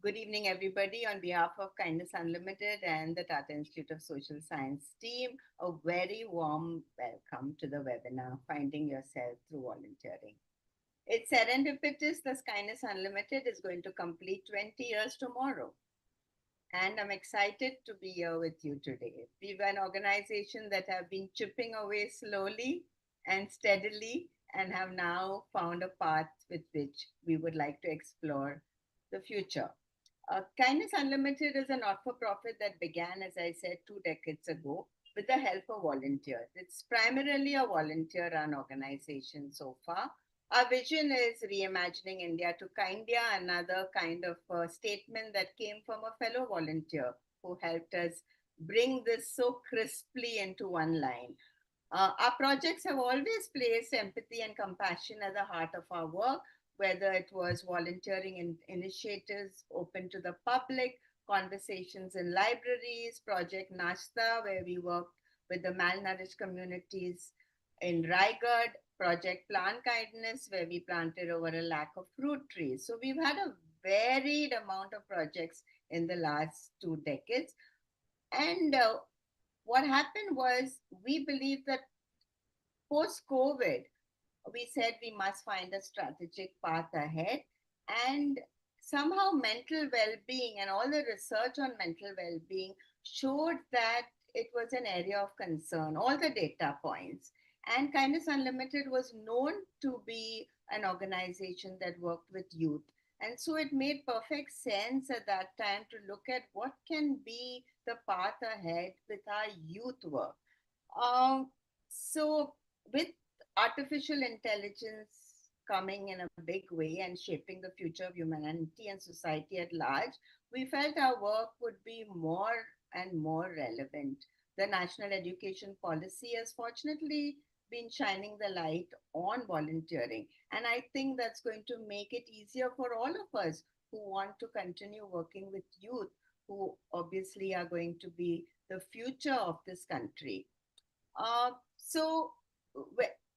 Good evening, everybody. On behalf of Kindness Unlimited and the Tata Institute of Social Science team, a very warm welcome to the webinar, Finding Yourself Through Volunteering. It's serendipitous that Kindness Unlimited is going to complete 20 years tomorrow. And I'm excited to be here with you today. We're an organization that have been chipping away slowly and steadily and have now found a path with which we would like to explore the future. Kindness Unlimited is a not for profit that began, as I said, 2 decades ago with the help of volunteers. It's primarily a volunteer run organization so far. Our vision is reimagining India to Kindia, another kind of statement that came from a fellow volunteer who helped us bring this so crisply into one line. Our projects have always placed empathy and compassion at the heart of our work, whether it was volunteering in initiatives open to the public, conversations in libraries, Project Nashta, where we worked with the malnourished communities in Raigad, Project Plant Kindness, where we planted over a lakh of fruit trees. So we've had a varied amount of projects in the last 2 decades. And what happened was we believe that post COVID, we said we must find a strategic path ahead. And somehow, mental well being and all the research on mental well being showed that it was an area of concern, all the data points. And Kindness Unlimited was known to be an organization that worked with youth. And so it made perfect sense at that time to look at what can be the path ahead with our youth work. Um, so, with artificial intelligence coming in a big way and shaping the future of humanity and society at large, we felt our work would be more and more relevant. The national education policy has fortunately been shining the light on volunteering, and I think that's going to make it easier for all of us who want to continue working with youth, who obviously are going to be the future of this country.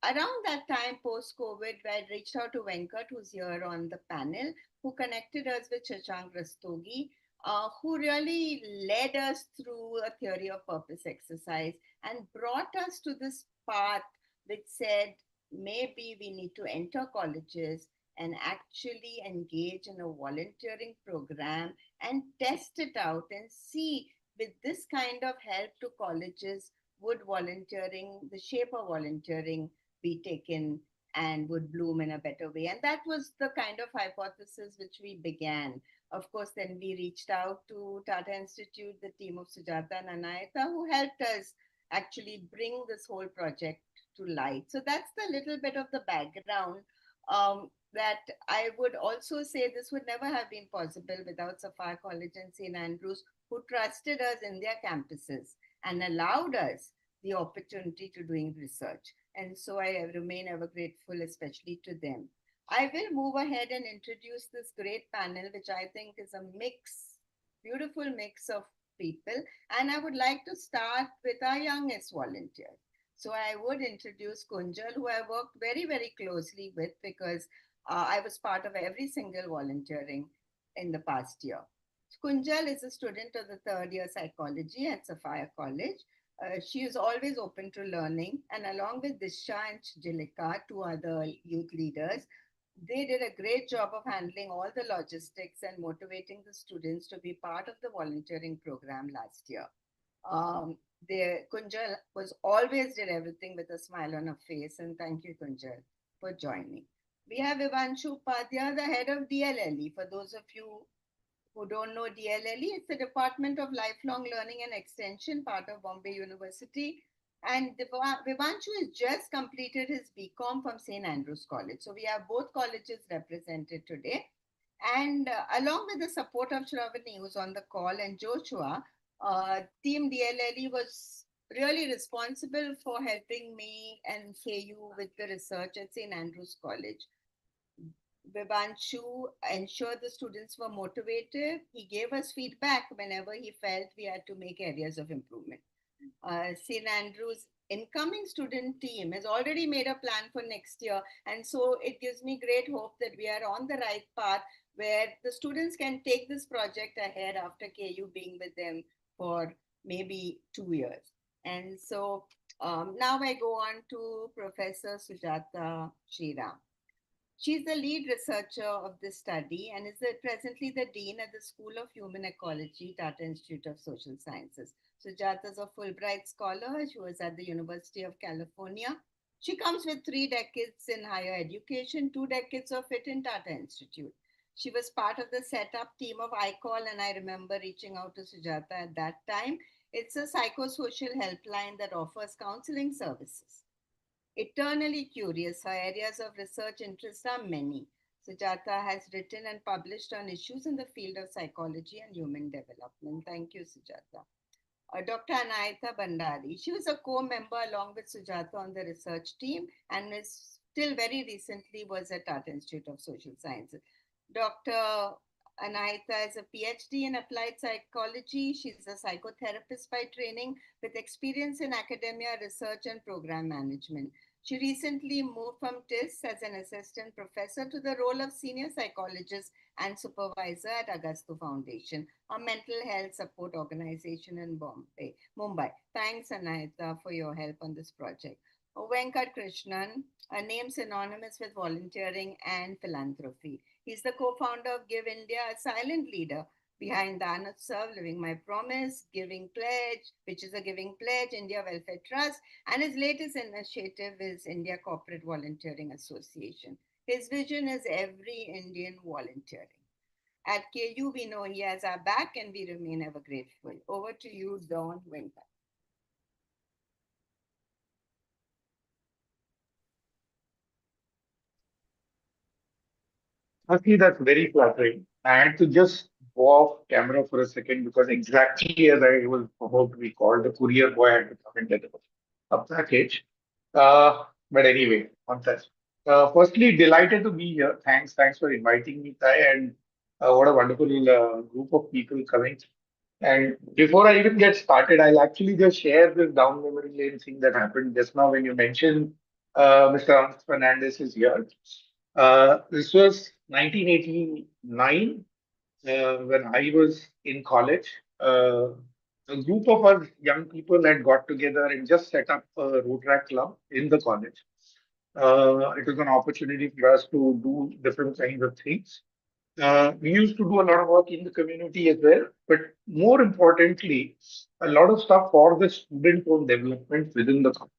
Around that time, post COVID, I reached out to Venkat, who's here on the panel, who connected us with Shashank Rastogi, who really led us through a theory of purpose exercise and brought us to this path which said maybe we need to enter colleges and actually engage in a volunteering program and test it out and see with this kind of help to colleges would volunteering, the shape of volunteering be taken and would bloom in a better way. And that was the kind of hypothesis which we began. Of course, then we reached out to Tata Institute, the team of Sujata and Anayata, who helped us actually bring this whole project to light. So that's the little bit of the background that I would also say this would never have been possible without Sapphire College and St. Andrews, who trusted us in their campuses and allowed us the opportunity to doing research. And so I remain ever grateful, especially to them. I will move ahead and introduce this great panel, which I think is a mix, beautiful mix of people. And I would like to start with our youngest volunteer. So I would introduce Kunjal, who I worked very, very closely with because I was part of every single volunteering in the past year. Kunjal is a student of the third year psychology at Sapphire College. She is always open to learning, and along with Disha and Jilika, two other youth leaders, they did a great job of handling all the logistics and motivating the students to be part of the volunteering program last year. Um, Kunjal was always did everything with a smile on her face, and thank you, Kunjal, for joining. We have Ivanshu Upadhyay, the head of DLLE. For those of you who don't know DLLE, it's the Department of Lifelong Learning and Extension, part of Bombay University. And Vivanshu has just completed his BCom from St. Andrews College. So we have both colleges represented today. And along with the support of Shravani, who's on the call, and Joshua, Team DLLE was really responsible for helping me and KU with the research at St. Andrews College. Vivanshu ensured the students were motivated. He gave us feedback whenever he felt we had to make areas of improvement. St. Andrews incoming student team has already made a plan for next year. And so it gives me great hope that we are on the right path where the students can take this project ahead after KU being with them for maybe 2 years. And so now I go on to Professor Sujata Shriram. She's the lead researcher of this study and is presently the dean at the School of Human Ecology, Tata Institute of Social Sciences. Sujata is a Fulbright scholar. She was at the University of California. She comes with 3 decades in higher education, 2 decades of it in Tata Institute. She was part of the setup team of iCall, and I remember reaching out to Sujata at that time. It's a psychosocial helpline that offers counseling services. Eternally curious, her areas of research interest are many. Sujata has written and published on issues in the field of psychology and human development. Thank you, Sujata. Dr. Anayata Bandari. She was a co-member along with Sujata on the research team and is still very recently was at Tata Institute of Social Sciences. Dr. Anahita is a PhD in applied psychology. She's a psychotherapist by training with experience in academia, research, and program management. She recently moved from TIS as an assistant professor to the role of senior psychologist and supervisor at Agastu Foundation, a mental health support organization in Mumbai. Thanks, Anahita, for your help on this project. Venkat Krishnan, a name synonymous with volunteering and philanthropy. He's the co-founder of Give India, a silent leader behind Dhan Utsav, Living My Promise, Giving Pledge, which is a Giving Pledge, India Welfare Trust, and his latest initiative is India Corporate Volunteering Association. His vision is every Indian volunteering. At KU, we know he has our back and we remain ever grateful. Over to you, Don Winter. Actually, that's very flattering. I had to just go off camera for a second because exactly as I was about to be called, the courier boy had to come and get a package. But anyway, on that. Firstly, delighted to be here. Thanks for inviting me, Ty, and what a wonderful group of people coming. And before I even get started, I'll actually just share this down memory lane thing that happened just now when you mentioned Mr. Hans Fernandez is here. This was 1989 when I was in college. A group of us young people had got together and just set up a road track club in the college. It was an opportunity for us to do different kinds of things. We used to do a lot of work in the community as well, but more importantly, a lot of stuff for the student own development within the company.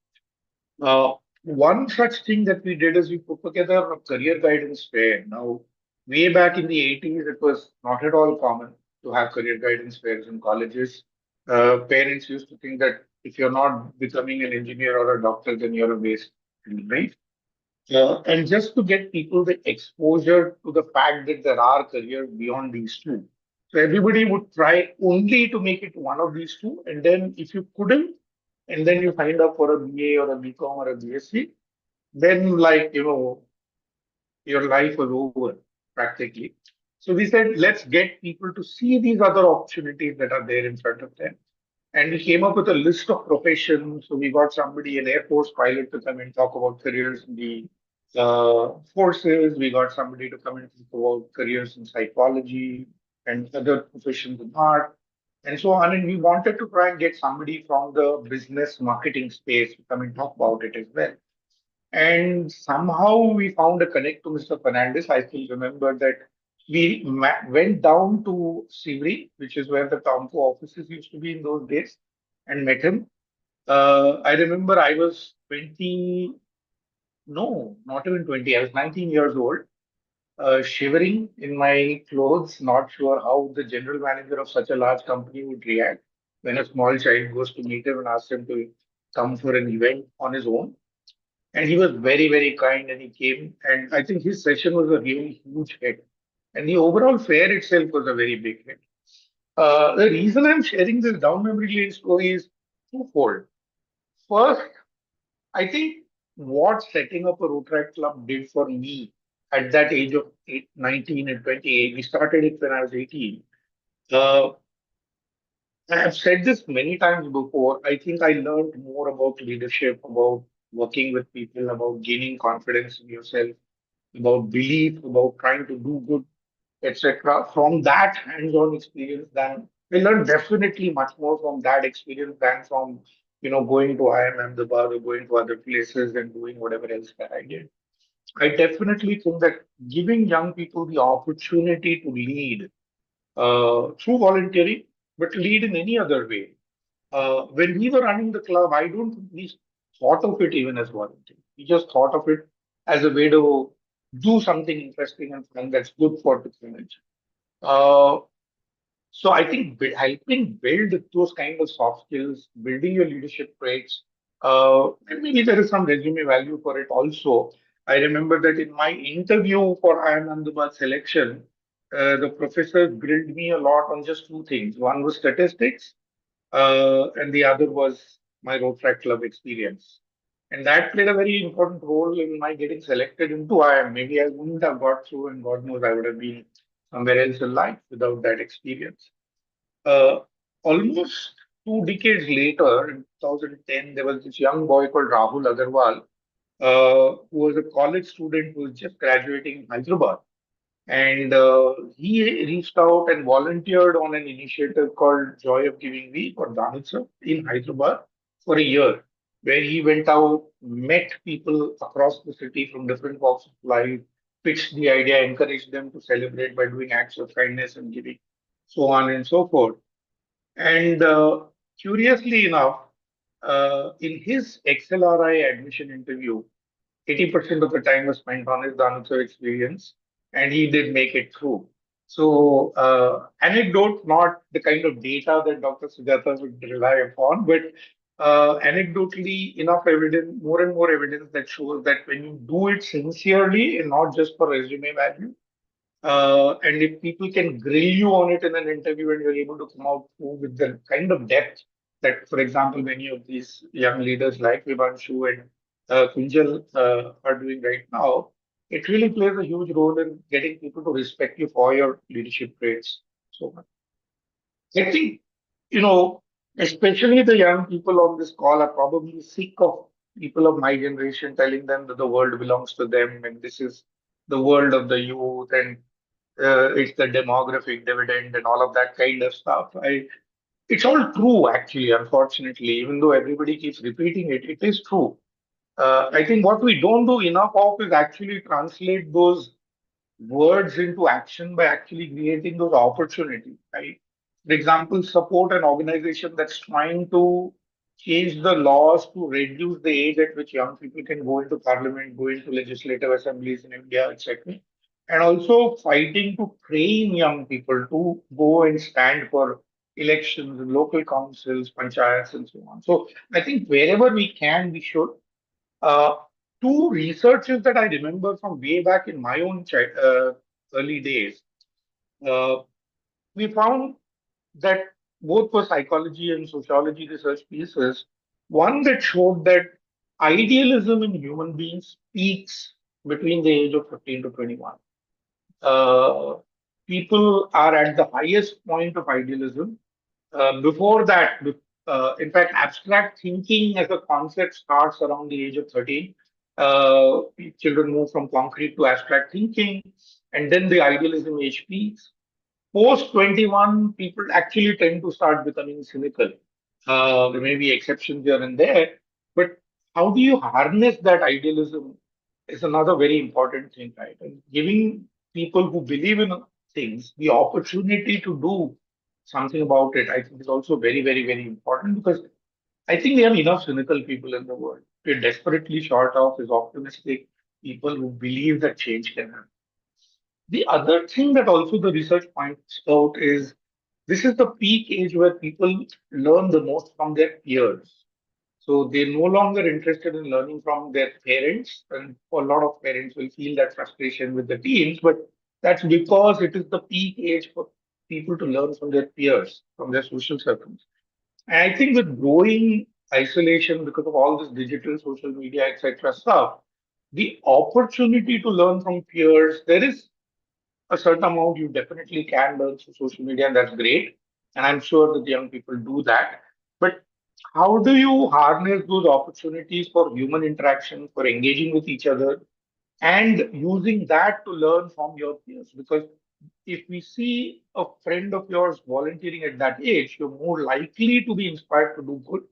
Uh, One such thing that we did is we put together a career guidance fair. Now, way back in the 80s, it was not at all common to have career guidance fairs in colleges. Parents used to think that if you're not becoming an engineer or a doctor, then you're a waste, right? And just to get people the exposure to the fact that there are careers beyond these two. So everybody would try only to make it one of these two. And then if you couldn't, and then you signed up for a BA or a BCom or a BSc, then your life was over practically. So we said, let's get people to see these other opportunities that are there in front of them. And we came up with a list of professions. So we got somebody, an Air Force pilot, to come and talk about careers in the forces. We got somebody to come and talk about careers in psychology and other professions in art, and so on. And we wanted to try and get somebody from the business marketing space to come and talk about it as well. And somehow we found a connect to Mr. Fernandez. I still remember that went down to Sivri, which is where the Tomco offices used to be in those days, and met him. I remember I was 20, no, not even 20, I was 19 years old, shivering in my clothes, not sure how the general manager of such a large company would react when a small child goes to meet him and asks him to come for an event on his own. And he was very kind and he came. And I think his session was a really huge hit. And the overall fair itself was a very big hit. The reason I'm sharing this down memory lane story is twofold. First, I think what setting up a Rotaract Club did for me at that age of 19 and 28, we started it when I was 18. Uh, I have said this many times before. I think I learned more about leadership, about working with people, about gaining confidence in yourself, about belief, about trying to do good. etc. From that hands-on experience, than we learn definitely much more from that experience than from going to IIM Ahmedabad or going to other places and doing whatever else that I did. I definitely think that giving young people the opportunity to lead through volunteering, but lead in any other way. When we were running the club, I don't think we thought of it even as volunteering. We just thought of it as a way to do something interesting and fun that's good for the college. Uh, so I think helping build those kind of soft skills, building your leadership traits, and maybe there is some resume value for it also. I remember that in my interview for IIM Ahmedabad selection, the professor grilled me a lot on just two things. One was statistics, and the other was my road track club experience. And that played a very important role in my getting selected into IIM. Maybe I wouldn't have got through, and God knows I would have been somewhere else in life without that experience. Uh, Almost 2 decades later, in 2010, there was this young boy called Rahul Agarwal, who was a college student who was just graduating in Hyderabad. And he reached out and volunteered on an initiative called Joy of Giving Week or Danutsa in Hyderabad for a year, where he went out, met people across the city from different walks of life, pitched the idea, encouraged them to celebrate by doing acts of kindness and giving, so on and so forth. And curiously enough, in his XLRI admission interview, 80% of the time was spent on his Danutsa experience, and he did make it through. So, anecdote, not the kind of data that Dr. Sujata would rely upon, but anecdotally, enough evidence, more and more evidence that shows that when you do it sincerely and not just for resume value, and if people can grill you on it in an interview and you're able to come out with the kind of depth that, for example, many of these young leaders like Vivanshu and Kunjal are doing right now, it really plays a huge role in getting people to respect you for your leadership traits so much. I think, you know, especially the young people on this call are probably sick of people of my generation telling them that the world belongs to them and this is the world of the youth and it's the demographic dividend and all of that kind of stuff. It's all true, actually, unfortunately, even though everybody keeps repeating it, it is true. I think what we don't do enough of is actually translate those words into action by actually creating those opportunities, right? For example, support an organization that's trying to change the laws to reduce the age at which young people can go into parliament, go into legislative assemblies in India, etc. And also fighting to train young people to go and stand for elections in local councils, panchayats, and so on. So I think wherever we can, we should. Uh, Two researches that I remember from way back in my own early days, uh, we found that both for psychology and sociology research pieces, one that showed that idealism in human beings peaks between the age of 15 to 21. Uh, People are at the highest point of idealism before that, in fact, abstract thinking as a concept starts around the age of 13. Uh, Children move from concrete to abstract thinking, and then the idealism age peaks. Post 21, people actually tend to start becoming cynical. There may be exceptions here and there, but how do you harness that idealism is another very important thing, right? And giving people who believe in things the opportunity to do something about it, I think is also very, very, very important because I think we have enough cynical people in the world. We're desperately short of is optimistic people who believe that change can happen. The other thing that also the research points out is this is the peak age where people learn the most from their peers. So they're no longer interested in learning from their parents, and a lot of parents will feel that frustration with the teens, but that's because it is the peak age for people to learn from their peers, from their social circles. And I think with growing isolation because of all this digital social media, etc. stuff, the opportunity to learn from peers, there is a certain amount you definitely can learn through social media, and that's great. And I'm sure that the young people do that. But how do you harness those opportunities for human interaction, for engaging with each other, and using that to learn from your peers? Because if we see a friend of yours volunteering at that age, you're more likely to be inspired to do good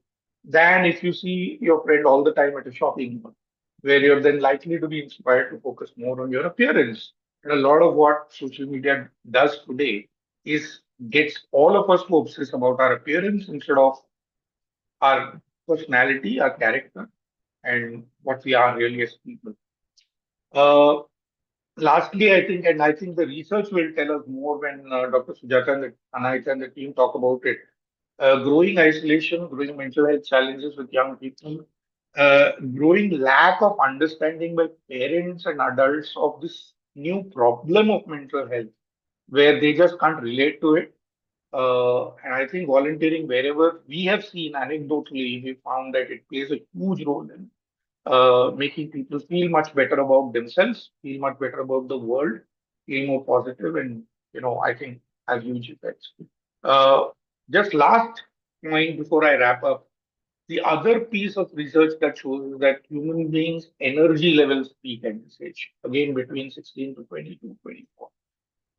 than if you see your friend all the time at a shopping mall, where you're then likely to be inspired to focus more on your appearance. And a lot of what social media does today is gets all of us to obsess about our appearance instead of our personality, our character, and what we are really as people. Uh, Lastly, I think the research will tell us more when Dr. Sujata and Anahita and the team talk about it. Growing isolation, growing mental health challenges with young people, growing lack of understanding by parents and adults of this new problem of mental health, where they just can't relate to it. And I think volunteering, wherever we have seen anecdotally, we found that it plays a huge role in making people feel much better about themselves, feel much better about the world, feel more positive, and I think has huge effects. Uh, just last point before I wrap up, the other piece of research that shows is that human beings' energy levels peak at this age, again between 16 to 22, 24.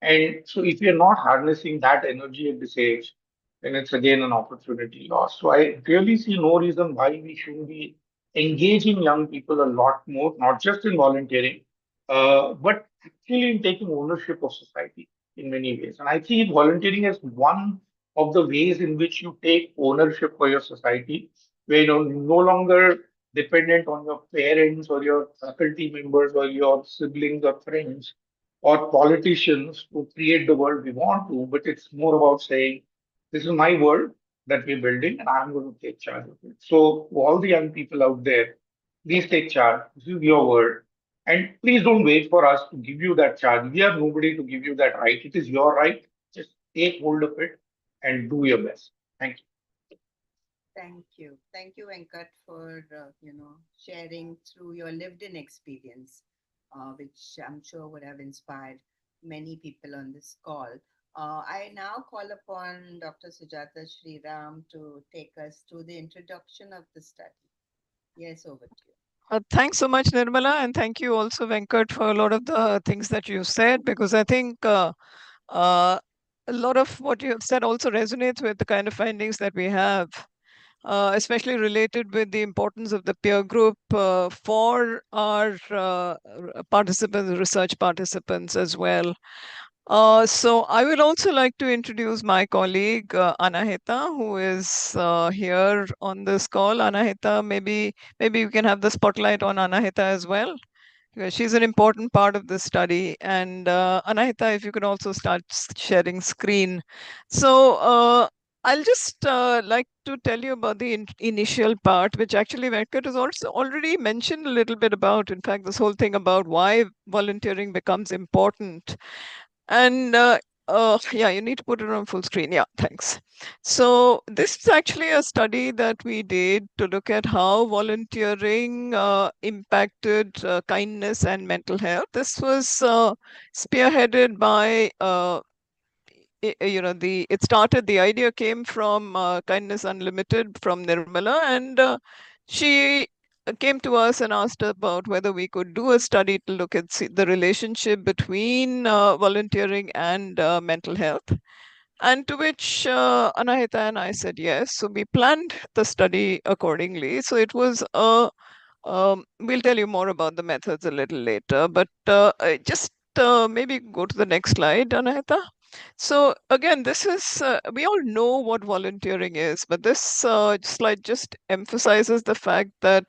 And so if you're not harnessing that energy at this age, then it's again an opportunity lost. So I really see no reason why we shouldn't be engaging young people a lot more, not just in volunteering, but actually in taking ownership of society in many ways. And I see volunteering as one of the ways in which you take ownership for your society, where you're no longer dependent on your parents or your faculty members or your siblings or friends or politicians to create the world we want to, but it's more about saying, this is my world that we're building and I'm going to take charge of it. So, to all the young people out there, please take charge. This is your world. And please don't wait for us to give you that charge. We are nobody to give you that right. It is your right. Just take hold of it and do your best. Thank you. Thank you. Thank you, Venkat, for sharing through your lived-in experience, which I'm sure would have inspired many people on this call. I now call upon Dr. Sujata Sriram to take us through the introduction of the study. Yes, over to you. Thanks so much, Nirmala, and thank you also, Venkat, for a lot of the things that you said, because I think uh, a lot of what you have said also resonates with the kind of findings that we have, especially related with the importance of the peer group for our participants, research participants as well. So I would also like to introduce my colleague Anahita, who is here on this call. Anahita, maybe you can have the spotlight on Anahita as well, because she's an important part of this study. And Anahita, if you could also start sharing screen. So I'll just like to tell you about the initial part, which actually Venkat has also already mentioned a little bit about. In fact, this whole thing about why volunteering becomes important. And yeah, you need to put it on full screen. Yeah, thanks. So this is actually a study that we did to look at how volunteering impacted kindness and mental health. This was spearheaded by it started, the idea came from Kindness Unlimited, from Nirmala, and she came to us and asked about whether we could do a study to look at the relationship between volunteering and mental health, and to which Anahita and I said yes. So we planned the study accordingly. So it was a we'll tell you more about the methods a little later, but just maybe go to the next slide, Anahita. So again, this is, we all know what volunteering is, but this slide just emphasizes the fact that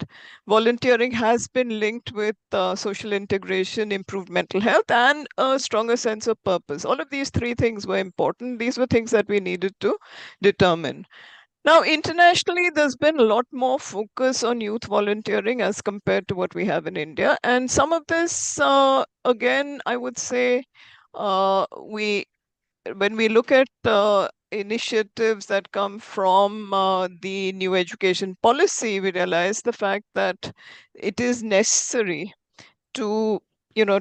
volunteering has been linked with social integration, improved mental health, and a stronger sense of purpose. All of these three things were important. These were things that we needed to determine. Now, internationally, there's been a lot more focus on youth volunteering as compared to what we have in India. And some of this, again, I would say, we when we look at initiatives that come from the new education policy, we realize the fact that it is necessary to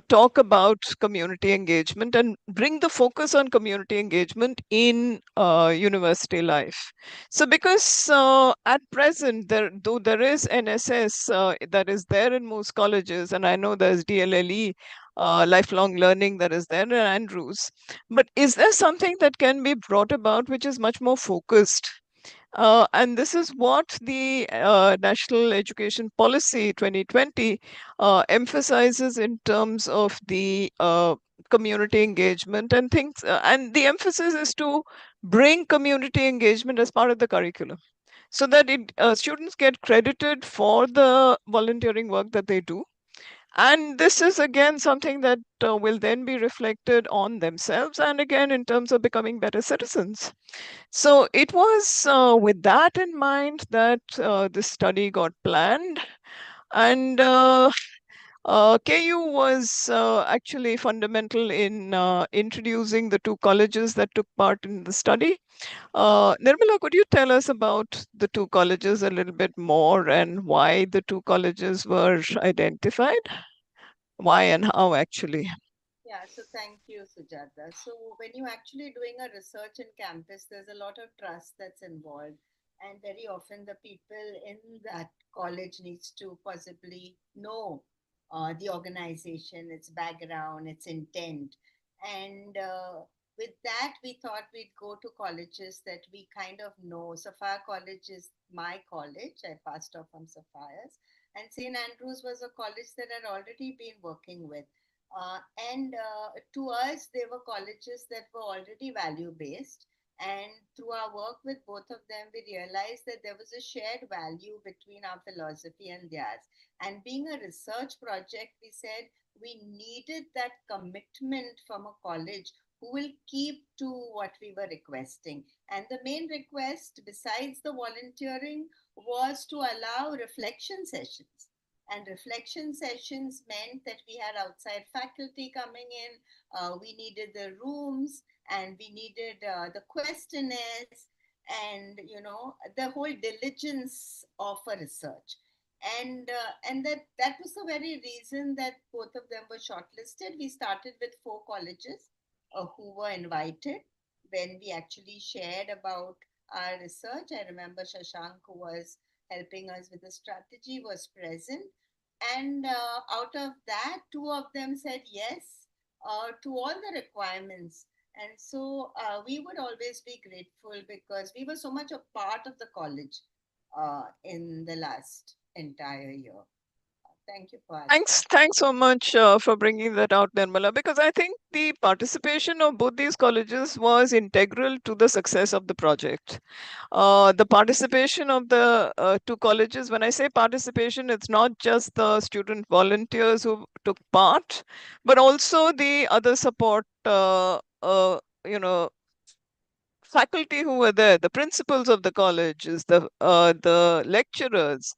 talk about community engagement and bring the focus on community engagement in university life. So because at present, though there is NSS that is there in most colleges, and I know there's DLLE, lifelong learning that is there in Andrews. But is there something that can be brought about which is much more focused? And this is what the National Education Policy 2020 emphasizes in terms of the community engagement and things. And the emphasis is to bring community engagement as part of the curriculum so that students get credited for the volunteering work that they do. And this is again something that will then be reflected on themselves and again in terms of becoming better citizens. So it was with that in mind that this study got planned. And KU was actually fundamental in introducing the two colleges that took part in the study. Nirmala, could you tell us about the two colleges a little bit more and why the two colleges were identified? Why and how, actually? Yeah, so thank you, Sujata. So, when you're actually doing a research in campus, there's a lot of trust that's involved. And very often, the people in that college needs to possibly know the organization, its background, its intent. And with that, we thought we'd go to colleges that we kind of know. Sophia College is my college. I passed off from Sophia's. And St. Andrews was a college that I'd already been working with. And to us, they were colleges that were already value based. And through our work with both of them, we realized that there was a shared value between our philosophy and theirs. And being a research project, we said we needed that commitment from a college who will keep to what we were requesting. And the main request, besides the volunteering, was to allow reflection sessions. And reflection sessions meant that we had outside faculty coming in, we needed the rooms, and we needed the questionnaires, and the whole diligence of a research. And that was the very reason that both of them were shortlisted. We started with 4 colleges who were invited. When we actually shared about our research, I remember Shashank, who was helping us with the strategy, was present. And out of that, 2 of them said yes to all the requirements. And so we would always be grateful because we were so much a part of the college in the last entire year. Thank you for asking. Thanks so much for bringing that out, Nirmala, because I think the participation of both these colleges was integral to the success of the project. The participation of the two colleges, when I say participation, it's not just the student volunteers who took part, but also the other support, you know, faculty who were there, the principals of the colleges, the lecturers,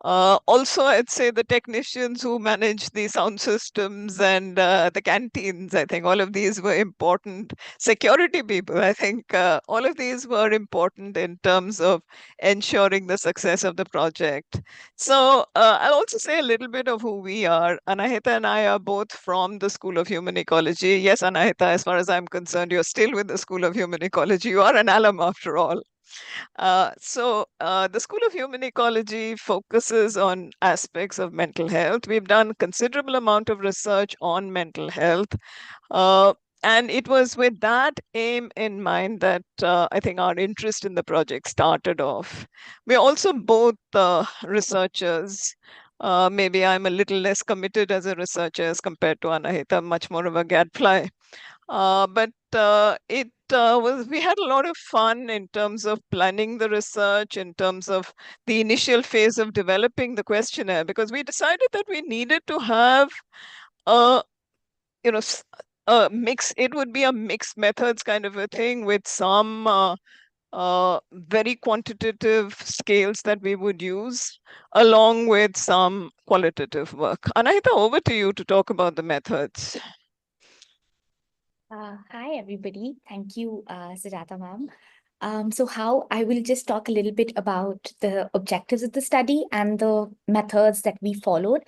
also, I'd say the technicians who manage the sound systems and the canteens, I think all of these were important. Security people, I think all of these were important in terms of ensuring the success of the project. So I'll also say a little bit of who we are. Anahita and I are both from the School of Human Ecology. Yes, Anahita, as far as I'm concerned, you're still with the School of Human Ecology. You are an alum after all. The School of Human Ecology focuses on aspects of mental health. We've done considerable amount of research on mental health. Uh, and it was with that aim in mind that I think our interest in the project started off. We're also both researchers. Maybe I'm a little less committed as a researcher as compared to Anahita, much more of a gadfly. But it was, we had a lot of fun in terms of planning the research, in terms of the initial phase of developing the questionnaire, because we decided that we needed to have a, you know, a mix, it would be a mixed methods kind of a thing with some very quantitative scales that we would use, along with some qualitative work. Anahita, over to you to talk about the methods. Hi, everybody. Thank you, Sujata ma'am. So how I will just talk a little bit about the objectives of the study and the methods that we followed.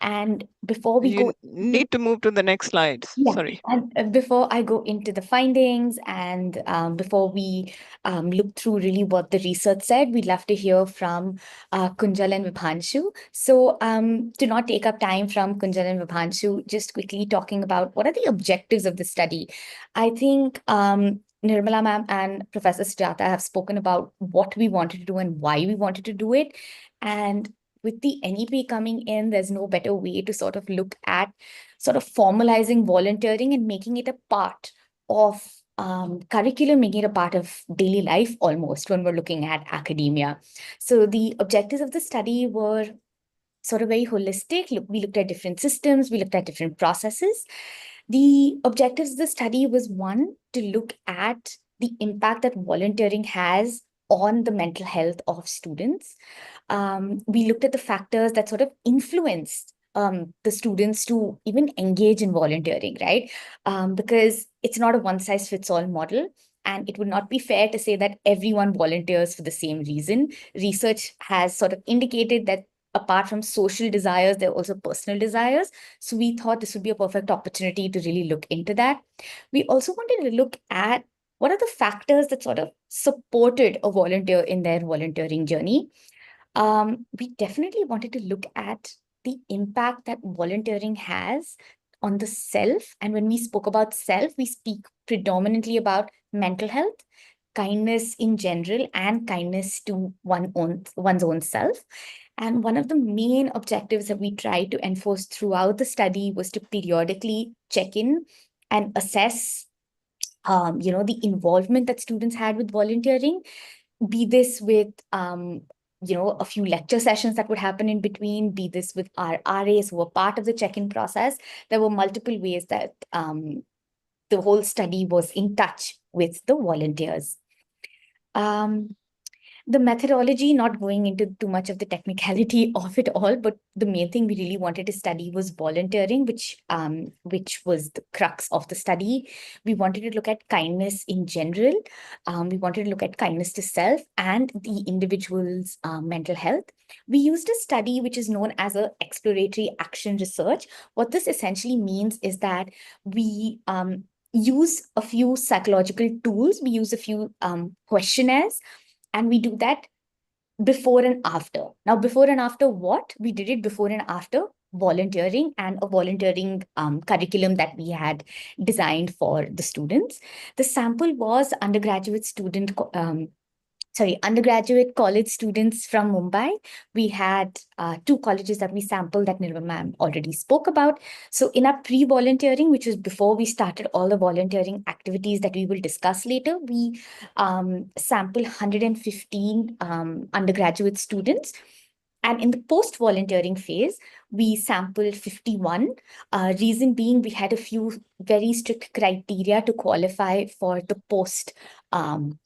And before we go, You need to move to the next slide. yeah, Sorry. and before I go into the findings and before we look through really what the research said, we'd love to hear from Kunjal and Vibhanshu. So to not take up time from Kunjal and Vibhanshu, just quickly talking about what are the objectives of the study. I think Nirmala ma'am and Professor Sujata have spoken about what we wanted to do and why we wanted to do it. And with the NEP coming in, there's no better way to sort of look at sort of formalizing volunteering and making it a part of curriculum, making it a part of daily life almost when we're looking at academia. So the objectives of the study were sort of very holistic. We looked at different systems, we looked at different processes. The objectives of the study was one, to look at the impact that volunteering has on the mental health of students. We looked at the factors that sort of influenced the students to even engage in volunteering, right? Because it's not a one-size-fits-all model. And it would not be fair to say that everyone volunteers for the same reason. Research has sort of indicated that apart from social desires, there are also personal desires. So we thought this would be a perfect opportunity to really look into that. We also wanted to look at what are the factors that sort of supported a volunteer in their volunteering journey. We definitely wanted to look at the impact that volunteering has on the self. And when we spoke about self, we speak predominantly about mental health, kindness in general, and kindness to one's own self. And one of the main objectives that we tried to enforce throughout the study was to periodically check in and assess the involvement that students had with volunteering, be this with a few lecture sessions that would happen in between, be this with our RAs who were part of the check-in process. There were multiple ways that the whole study was in touch with the volunteers. The methodology, not going into too much of the technicality of it all, but the main thing we really wanted to study was volunteering, which was the crux of the study. We wanted to look at kindness in general. We wanted to look at kindness to self and the individual's mental health. We used a study which is known as a exploratory action research. What this essentially means is that we use a few psychological tools. We use a few questionnaires, and we do that before and after. Now, before and after what? We did it before and after volunteering and a volunteering curriculum that we had designed for the students. The sample was undergraduate college students from Mumbai. We had two colleges that we sampled that Nirmal ma'am already spoke about. So in our pre-volunteering, which was before we started all the volunteering activities that we will discuss later, we sampled 115 undergraduate students. And in the post-volunteering phase, we sampled 51. Reason being, we had a few very strict criteria to qualify for the post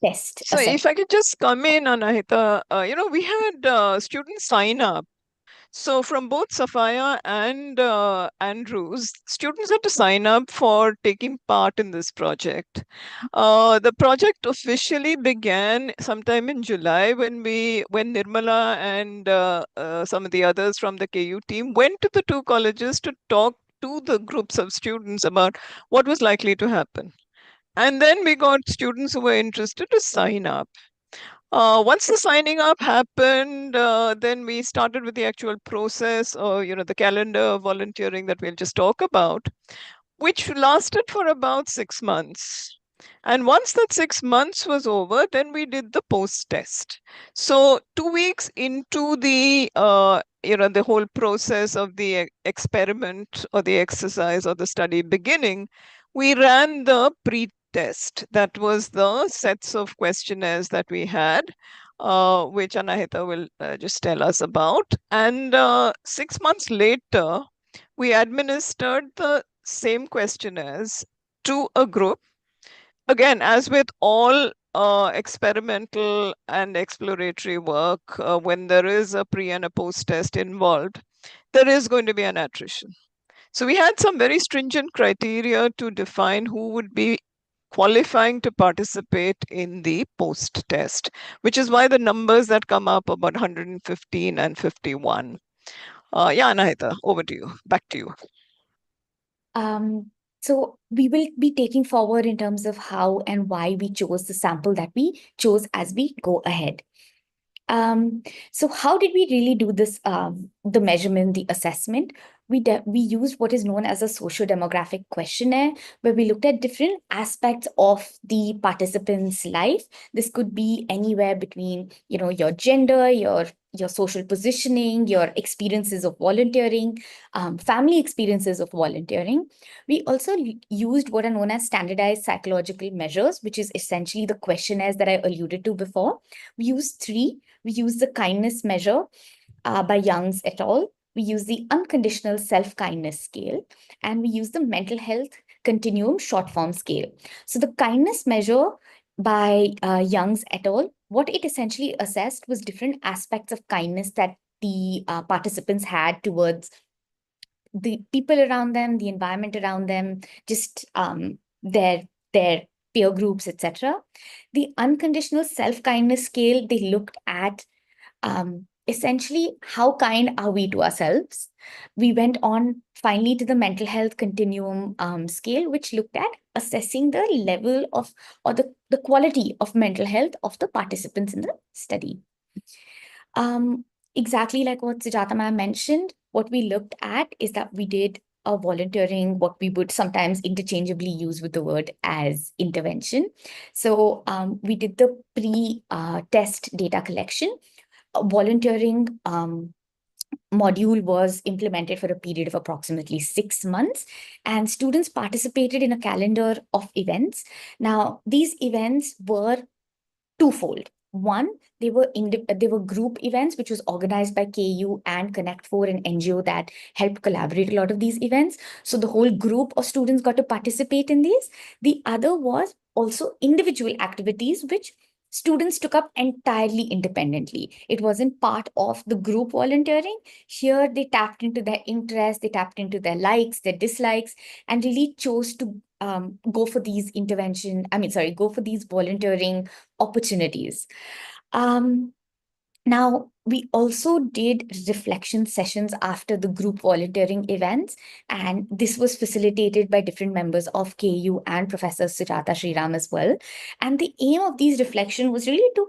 test So assessment. if I could just come in, Anahita, we had students sign up. So from both Sophia and Andrews, students had to sign up for taking part in this project. The project officially began sometime in July when Nirmala and some of the others from the KU team went to the two colleges to talk to the groups of students about what was likely to happen. And then we got students who were interested to sign up. Once the signing up happened, then we started with the actual process, the calendar of volunteering that we'll just talk about, which lasted for about 6 months. And once that 6 months was over, then we did the post test. So 2 weeks into the whole process of the experiment or the exercise or the study beginning, we ran the pre-test. That was the sets of questionnaires that we had, which Anahita will just tell us about. And 6 months later, we administered the same questionnaires to a group. Again, as with all experimental and exploratory work, when there is a pre and a post test involved, there is going to be an attrition. So we had some very stringent criteria to define who would be qualifying to participate in the post test, which is why the numbers that come up about 115 and 51. Yeah, Anahita, over to you. Back to you. So we will be taking forward in terms of how and why we chose the sample that we chose as we go ahead. So how did we really do this, the measurement, the assessment? We used what is known as a socio-demographic questionnaire, where we looked at different aspects of the participants' life. This could be anywhere between, your gender, your social positioning, your experiences of volunteering, family experiences of volunteering. We also used what are known as standardized psychological measures, which is essentially the questionnaires that I alluded to before. We used three. We use the kindness measure by Young's et al. We use the unconditional self-kindness scale, and we use the mental health continuum short form scale. So the kindness measure by Young's et al., what it essentially assessed was different aspects of kindness that the participants had towards the people around them, the environment around them, just their peer groups, etc. The unconditional self-kindness scale, they looked at essentially how kind are we to ourselves. We went on finally to the mental health continuum scale, which looked at assessing the level of or the quality of mental health of the participants in the study. Exactly like what Sujata ma'am mentioned, what we looked at is that we did a volunteering, what we would sometimes interchangeably use with the word as intervention. So we did the pre-test data collection. Volunteering module was implemented for a period of approximately 6 months, and students participated in a calendar of events. Now, these events were twofold. One, they were group events, which was organized by KU and Connect4, an NGO that helped collaborate a lot of these events. So the whole group of students got to participate in these. The other was also individual activities, which students took up entirely independently. It wasn't part of the group volunteering. Here, they tapped into their interests, they tapped into their likes, their dislikes, and really chose to go for these go for these volunteering opportunities. Now, we also did reflection sessions after the group volunteering events, and this was facilitated by different members of KU and Professor Sujata Sriram as well. And the aim of these reflection was really to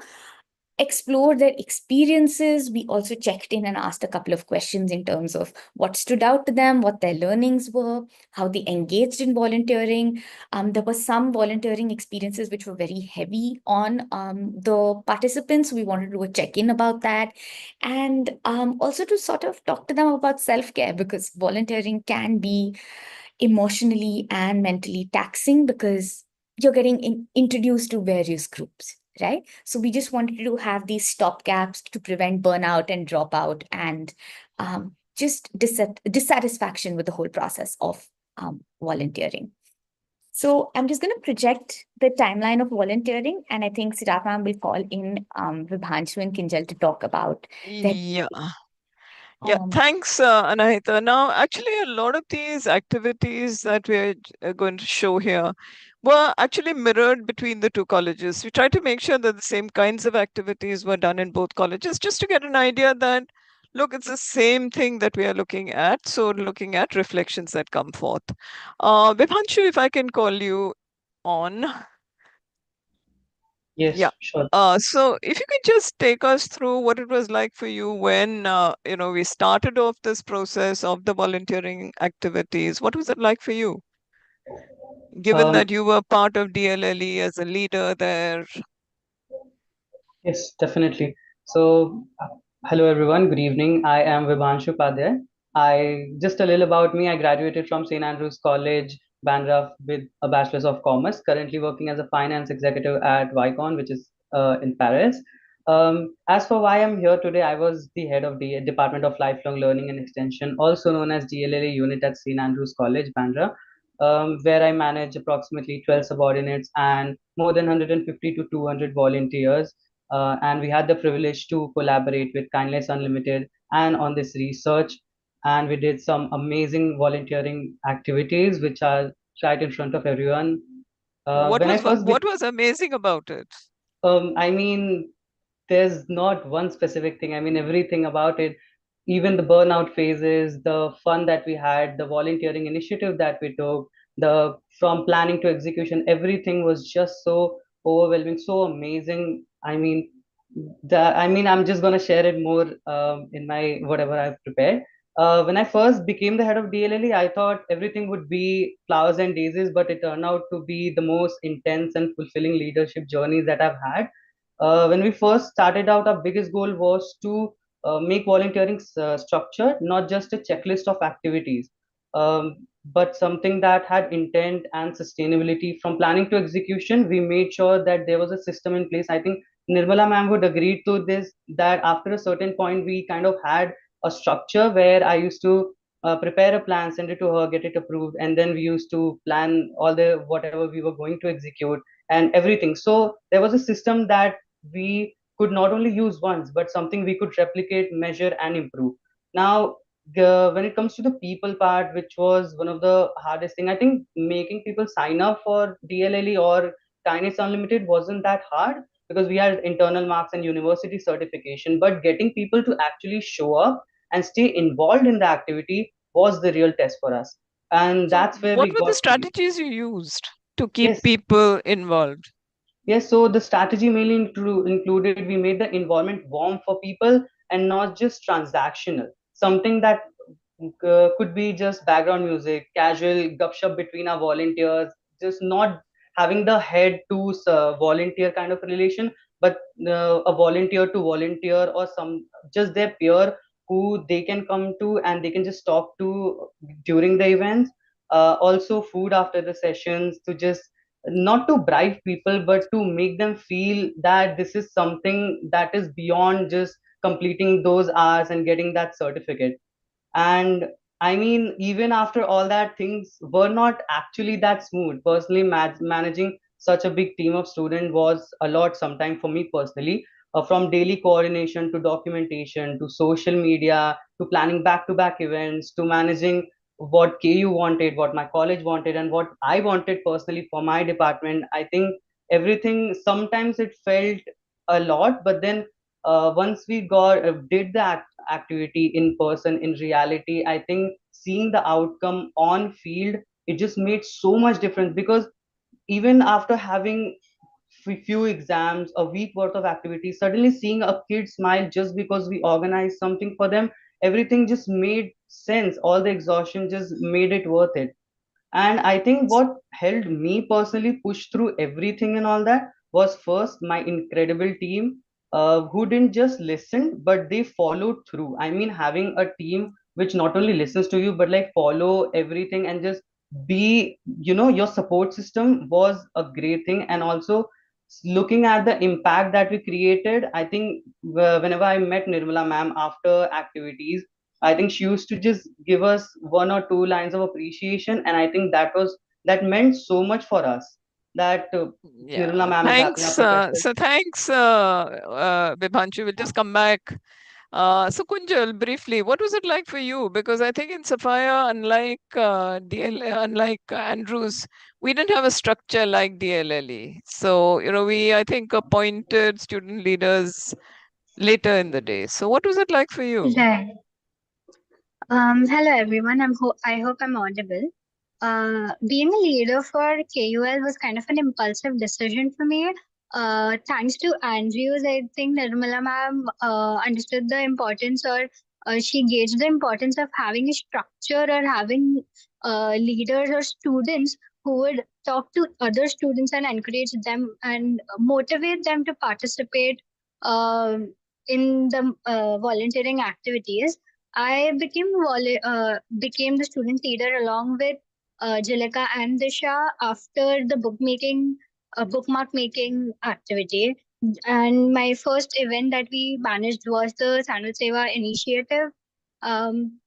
explore their experiences. We also checked in and asked a couple of questions in terms of what stood out to them, what their learnings were, how they engaged in volunteering. There were some volunteering experiences which were very heavy on the participants. We wanted to do a check-in about that. And also to sort of talk to them about self-care, because volunteering can be emotionally and mentally taxing because you're getting introduced to various groups, right? So we just wanted to have these stopgaps to prevent burnout and dropout and just dissatisfaction with the whole process of volunteering. So I'm just going to project the timeline of volunteering, and I think Siddharth ma'am will call in Vibhanshu and Kinjal to talk about their Yeah. Yeah, thanks, Anahita. Now, actually, a lot of these activities that we're going to show here were actually mirrored between the two colleges. We tried to make sure that the same kinds of activities were done in both colleges, just to get an idea that, look, it's the same thing that we are looking at. So, looking at reflections that come forth. Vibhanshu, if I can call you on. Yes, Yeah. sure. So if you could just take us through what it was like for you when we started off this process of the volunteering activities. What was it like for you, given Um, that you were part of DLLE as a leader there? yes, definitely. So, hello everyone. Good evening. I am Vibhanshu Padhyay. I just a little about me. I graduated from St. Andrews College, Bandra, with a Bachelor's of Commerce. Currently working as a finance executive at Vicon, which is in Paris. As for why I'm here today, I was the head of the Department of Lifelong Learning and Extension, also known as DLLA unit at St. Andrews College, Bandra, where I manage approximately 12 subordinates and more than 150 to 200 volunteers. And we had the privilege to collaborate with Kindness Unlimited and on this research. And we did some amazing volunteering activities, which are right in front of everyone. What When I was first, what was amazing about it? I mean, there's not one specific thing. I mean, everything about it. even the burnout phases, the fun that we had, the volunteering initiative that we took, the from planning to execution, everything was just so overwhelming, so amazing. I mean, I'm just gonna share it more in my whatever I've prepared. When I first became the head of DLLE, I thought everything would be flowers and daisies, but it turned out to be the most intense and fulfilling leadership journeys that I've had. When we first started out, our biggest goal was to make volunteering structured, not just a checklist of activities, but something that had intent and sustainability. From planning to execution, we made sure that there was a system in place. I think Nirmala ma'am would agree to this, that after a certain point, we kind of had a structure where I used to prepare a plan, send it to her, get it approved, and then we used to plan all the whatever we were going to execute and everything. So there was a system that we could not only use once, but something we could replicate, measure, and improve. Now, when it comes to the people part, which was one of the hardest thing, I think making people sign up for DLLE or Kindness Unlimited wasn't that hard because we had internal marks and university certification. But getting people to actually show up and stay involved in the activity was the real test for us. And So, that's where what we were the got to. strategies you used to keep Yes. people involved? Yes, so the strategy mainly included we made the environment warm for people and not just transactional. Something that could be just background music, casual gupshup between our volunteers, just not having the head to volunteer kind of relation, but a volunteer to volunteer or some just their peer who they can come to and they can just talk to during the events. Also, food after the sessions to just not to bribe people, but to make them feel that this is something that is beyond just completing those hours and getting that certificate. And I mean, even after all that, things were not actually that smooth. Personally, managing such a big team of students was a lot sometime for me personally. From daily coordination to documentation to social media to planning back-to-back events to managing what KU wanted, what my college wanted, and what I wanted personally for my department. I think everything sometimes it felt a lot, but then once we got did the activity in person in reality, I think seeing the outcome on field, it just made so much difference because even after having few exams, a week worth of activities, suddenly seeing a kid smile just because we organized something for them, everything just made sense. All the exhaustion just made it worth it. And I think what helped me personally push through everything and all that was first my incredible team who didn't just listen, but they followed through. I mean, having a team which not only listens to you, but like follow everything and just be, your support system was a great thing. And also looking at the impact that we created, I think whenever I met Nirmala ma'am after activities, I think she used to just give us one or two lines of appreciation, and I think that meant so much for us that Nirmala Yeah, ma'am is having a thanks. professional. So thanks, Vibhanshu. We'll just come back. So Kunjal, briefly, what was it like for you? Because I think in Sapphire, unlike unlike Andrews, we didn't have a structure like DLLE. So we I think appointed student leaders later in the day. So what was it like for you? Right. Hello everyone. I hope I'm audible. Being a leader for KUL was kind of an impulsive decision for me. Thanks to Andrews, I think Nirmala ma'am understood the importance, or she gauged the importance of having a structure or having leaders or students who would talk to other students and encourage them and motivate them to participate in the volunteering activities. I became the student leader along with Jalika and Disha after the bookmark making activity. And my first event that we managed was the Sanal Seva initiative. Um,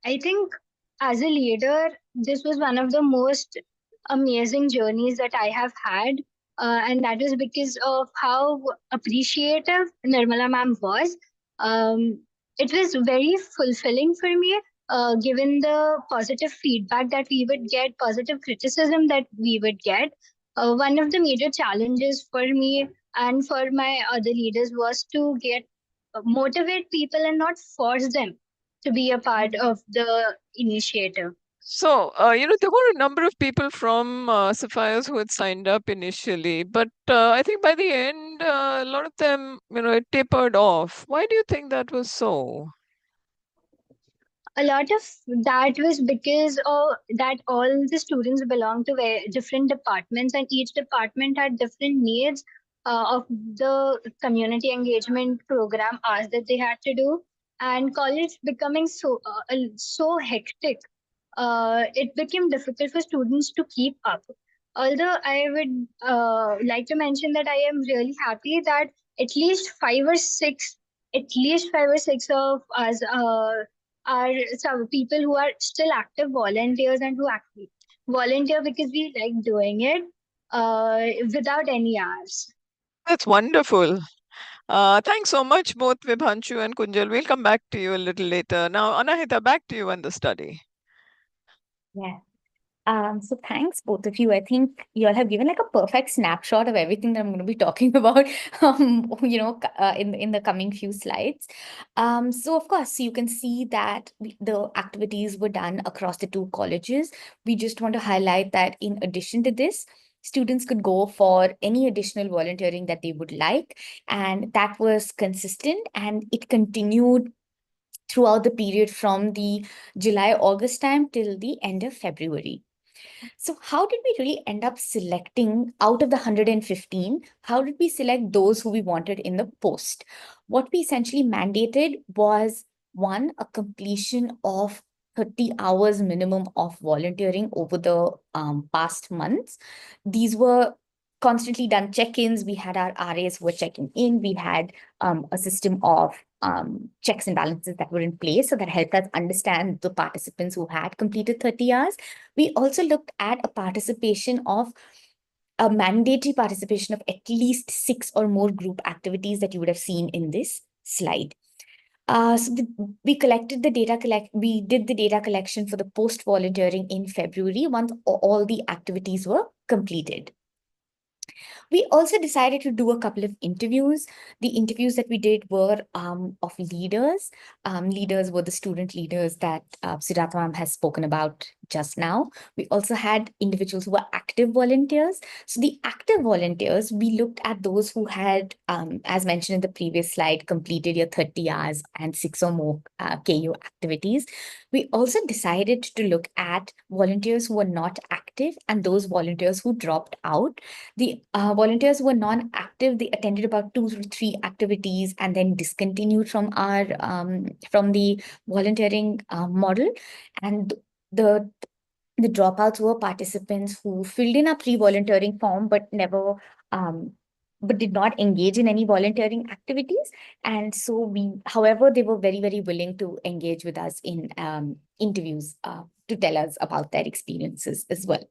I think as a leader, this was one of the most amazing journeys that I have had. And that was because of how appreciative Nirmala ma'am was. It was very fulfilling for me, given the positive feedback that we would get, positive criticism that we would get. One of the major challenges for me and for my other leaders was to get motivate people and not force them to be a part of the initiative. So, there were a number of people from Sapphires who had signed up initially, but I think by the end, a lot of them, it tapered off. Why do you think that was so? A lot of that was because of that all the students belong to different departments, and each department had different needs of the community engagement program as that they had to do. And college becoming so hectic, it became difficult for students to keep up. Although I would like to mention that I am really happy that at least five or six of us are some people who are still active volunteers and who actually volunteer because we like doing it without any hours. That's wonderful. Thanks so much, both Vibhanshu and Kunjal. We'll come back to you a little later. Now, Anahita, back to you and the study. Yeah. So thanks both of you. I think you all have given like a perfect snapshot of everything that I'm going to be talking about, in the coming few slides. So of course, you can see that the activities were done across the two colleges. We just want to highlight that in addition to this, students could go for any additional volunteering that they would like, and that was consistent, and it continued throughout the period from the July-August time till the end of February. So how did we really end up selecting out of the 115? How did we select those who we wanted in the post? What we essentially mandated was one, a completion of 30 hours minimum of volunteering over the past months. These were constantly done check-ins. We had our RAs who were checking in. We had a system of checks and balances that were in place, so that helped us understand the participants who had completed 30 hours. We also looked at a mandatory participation of at least 6 or more group activities that you would have seen in this slide. We did the data collection for the post volunteering in February once all the activities were completed. We also decided to do a couple of interviews. The interviews that we did were of leaders. Leaders were the student leaders that Sujata ma'am has spoken about just now. We also had individuals who were active volunteers. So the active volunteers, we looked at those who had, as mentioned in the previous slide, completed your 30 hours and 6 or more KU activities. We also decided to look at volunteers who were not active and those volunteers who dropped out. The volunteers who were non-active, they attended about 2 to 3 activities and then discontinued from the volunteering model. And the dropouts were participants who filled in a pre-volunteering form but did not engage in any volunteering activities. And so however, they were very, very willing to engage with us in interviews to tell us about their experiences as well.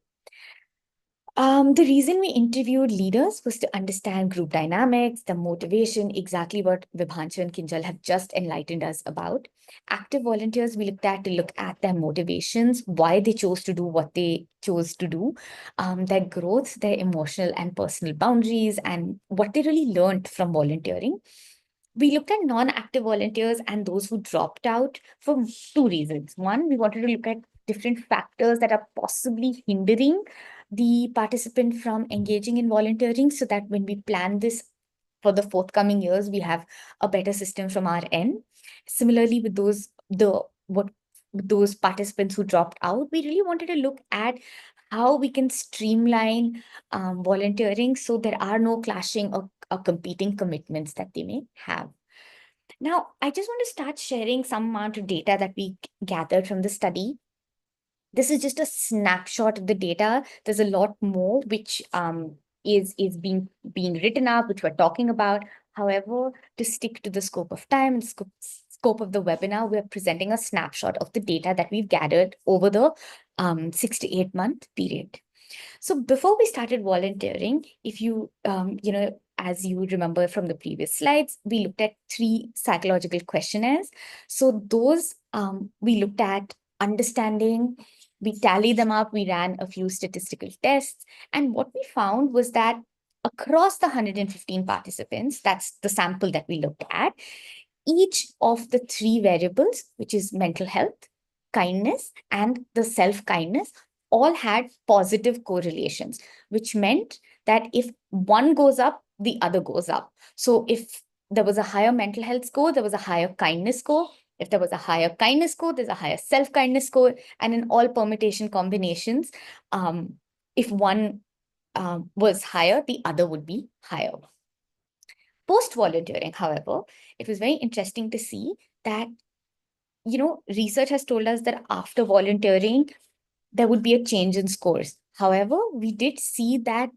The reason we interviewed leaders was to understand group dynamics, the motivation, exactly what Vibhanshu and Kinjal have just enlightened us about. Active volunteers, we looked at to look at their motivations, why they chose to do what they chose to do, their growth, their emotional and personal boundaries, and what they really learned from volunteering. We looked at non-active volunteers and those who dropped out for 2 reasons. One, we wanted to look at different factors that are possibly hindering the participant from engaging in volunteering, so that when we plan this for the forthcoming years, we have a better system from our end. Similarly, with those participants who dropped out, we really wanted to look at how we can streamline volunteering so there are no clashing or competing commitments that they may have. Now, I just want to start sharing some amount of data that we gathered from the study. This is just a snapshot of the data. There's a lot more which is being written up, which we're talking about. However, to stick to the scope of time and scope of the webinar, we're presenting a snapshot of the data that we've gathered over the 6 to 8 month period. So before we started volunteering, if you, as you remember from the previous slides, we looked at 3 psychological questionnaires. So those we looked at understanding, we tallied them up, we ran a few statistical tests. And what we found was that across the 115 participants, that's the sample that we looked at, each of the three variables, which is mental health, kindness, and the self-kindness, all had positive correlations, which meant that if one goes up, the other goes up. So if there was a higher mental health score, there was a higher kindness score. If there was a higher kindness score, there's a higher self-kindness score. And in all permutation combinations, if one was higher, the other would be higher. Post-volunteering, however, it was very interesting to see that, research has told us that after volunteering, there would be a change in scores. However, we did see that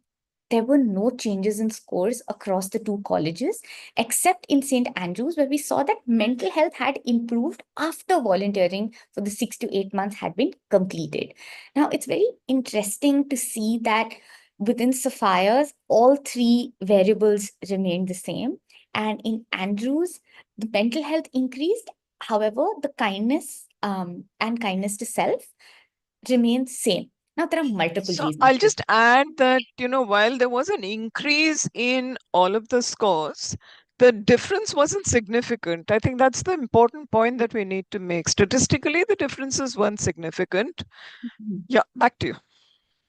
there were no changes in scores across the two colleges, except in St. Andrews, where we saw that mental health had improved after volunteering for the 6 to 8 months had been completed. Now, it's very interesting to see that within Sapphires, all three variables remained the same. And in Andrews, the mental health increased. However, the kindness and kindness to self remains same. Now, there are multiple So reasons. I'll just add that, while there was an increase in all of the scores, the difference wasn't significant. I think that's the important point that we need to make. Statistically, the differences weren't significant. Yeah, back to you.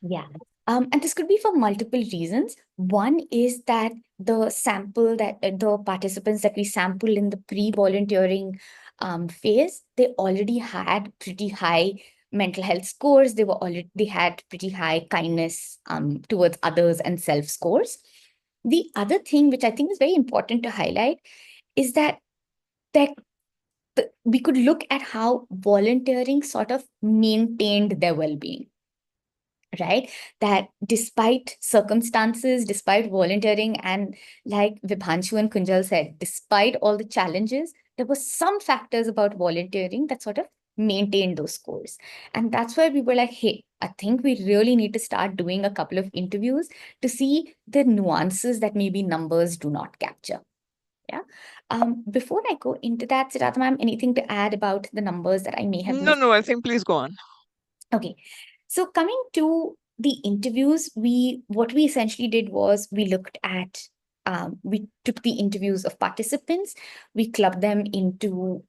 Yeah. And this could be for multiple reasons. One is that the sample that the participants that we sampled in the pre-volunteering phase, they already had pretty high mental health scores. They had pretty high kindness towards others and self scores. The other thing, which I think is very important to highlight, is that we could look at how volunteering sort of maintained their well-being. Right? That despite circumstances, despite volunteering, and like Vibhanshu and Kunjal said, despite all the challenges, there were some factors about volunteering that sort of maintained those scores. And that's why we were like, hey, I think we really need to start doing a couple of interviews to see the nuances that maybe numbers do not capture. Yeah. Before I go into that, Siddhartha ma'am, anything to add about the numbers that I may have missed? No, I think please go on. Okay. So coming to the interviews, what we essentially did was we looked at, we took the interviews of participants, we clubbed them into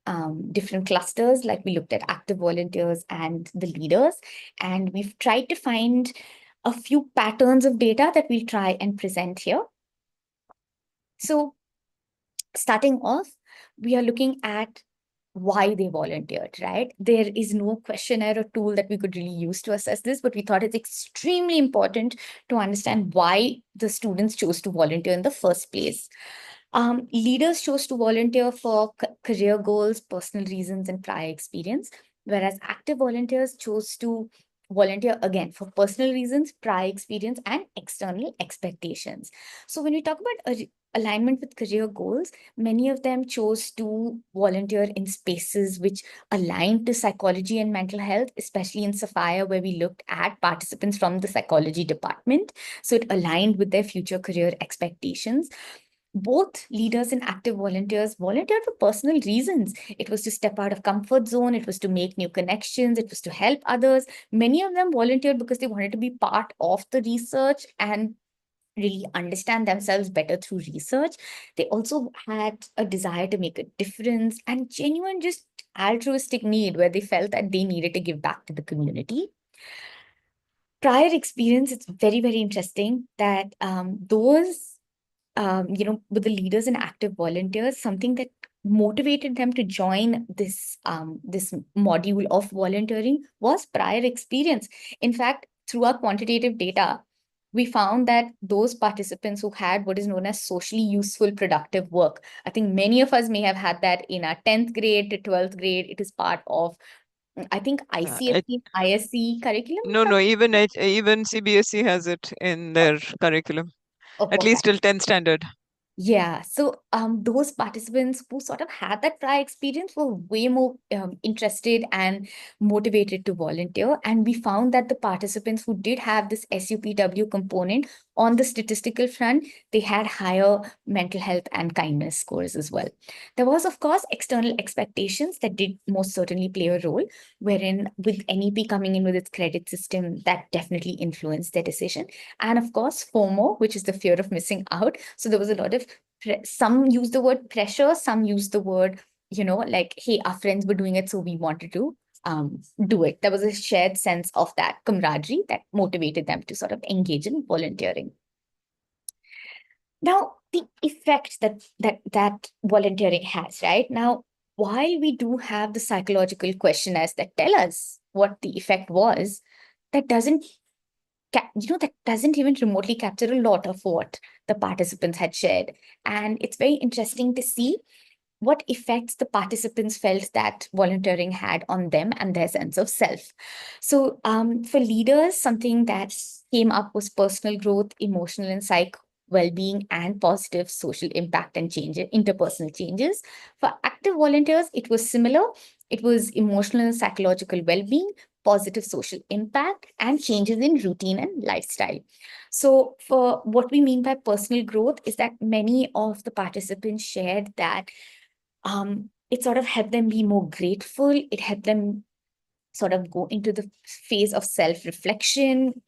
different clusters, like we looked at active volunteers and the leaders, and we've tried to find a few patterns of data that we'll try and present here. So starting off, we are looking at why they volunteered, right? There is no questionnaire or tool that we could really use to assess this, but we thought it's extremely important to understand why the students chose to volunteer in the first place. Leaders chose to volunteer for career goals, personal reasons, and prior experience, whereas active volunteers chose to volunteer again for personal reasons, prior experience, and external expectations. So when we talk about alignment with career goals, many of them chose to volunteer in spaces which aligned to psychology and mental health, especially in Sapphire, where we looked at participants from the psychology department. So it aligned with their future career expectations. Both leaders and active volunteers volunteered for personal reasons. It was to step out of comfort zone. It was to make new connections. It was to help others. Many of them volunteered because they wanted to be part of the research and really understand themselves better through research. They also had a desire to make a difference and genuine, just altruistic need where they felt that they needed to give back to the community. Prior experience, it's very, very interesting that those, with the leaders and active volunteers, something that motivated them to join this module of volunteering was prior experience. In fact, through our quantitative data, we found that those participants who had what is known as socially useful productive work, I think many of us may have had that in our 10th grade to 12th grade. It is part of, I think, ICSE, ISC curriculum. No, even CBSE has it in their curriculum, at least till 10th standard. Yeah, so those participants who sort of had that prior experience were way more interested and motivated to volunteer. And we found that the participants who did have this SUPW component on the statistical front, they had higher mental health and kindness scores as well. There was, of course, external expectations that did most certainly play a role, wherein with NEP coming in with its credit system, that definitely influenced their decision. And of course, FOMO, which is the fear of missing out. So there was a lot of, some use the word pressure, some use the word, like, hey, our friends were doing it, so we wanted to do it. There was a shared sense of that camaraderie that motivated them to sort of engage in volunteering. Now, the effect that volunteering has, right? Now, while we do have the psychological questionnaires that tell us what the effect was, that doesn't that doesn't even remotely capture a lot of what the participants had shared. And it's very interesting to see what effects the participants felt that volunteering had on them and their sense of self. So for leaders, something that came up was personal growth, emotional and psych well-being, and positive social impact and interpersonal changes. For active volunteers, it was similar. It was emotional and psychological well-being, positive social impact, and changes in routine and lifestyle. So for what we mean by personal growth is that many of the participants shared that it sort of helped them be more grateful. It helped them sort of go into the phase of self-reflection,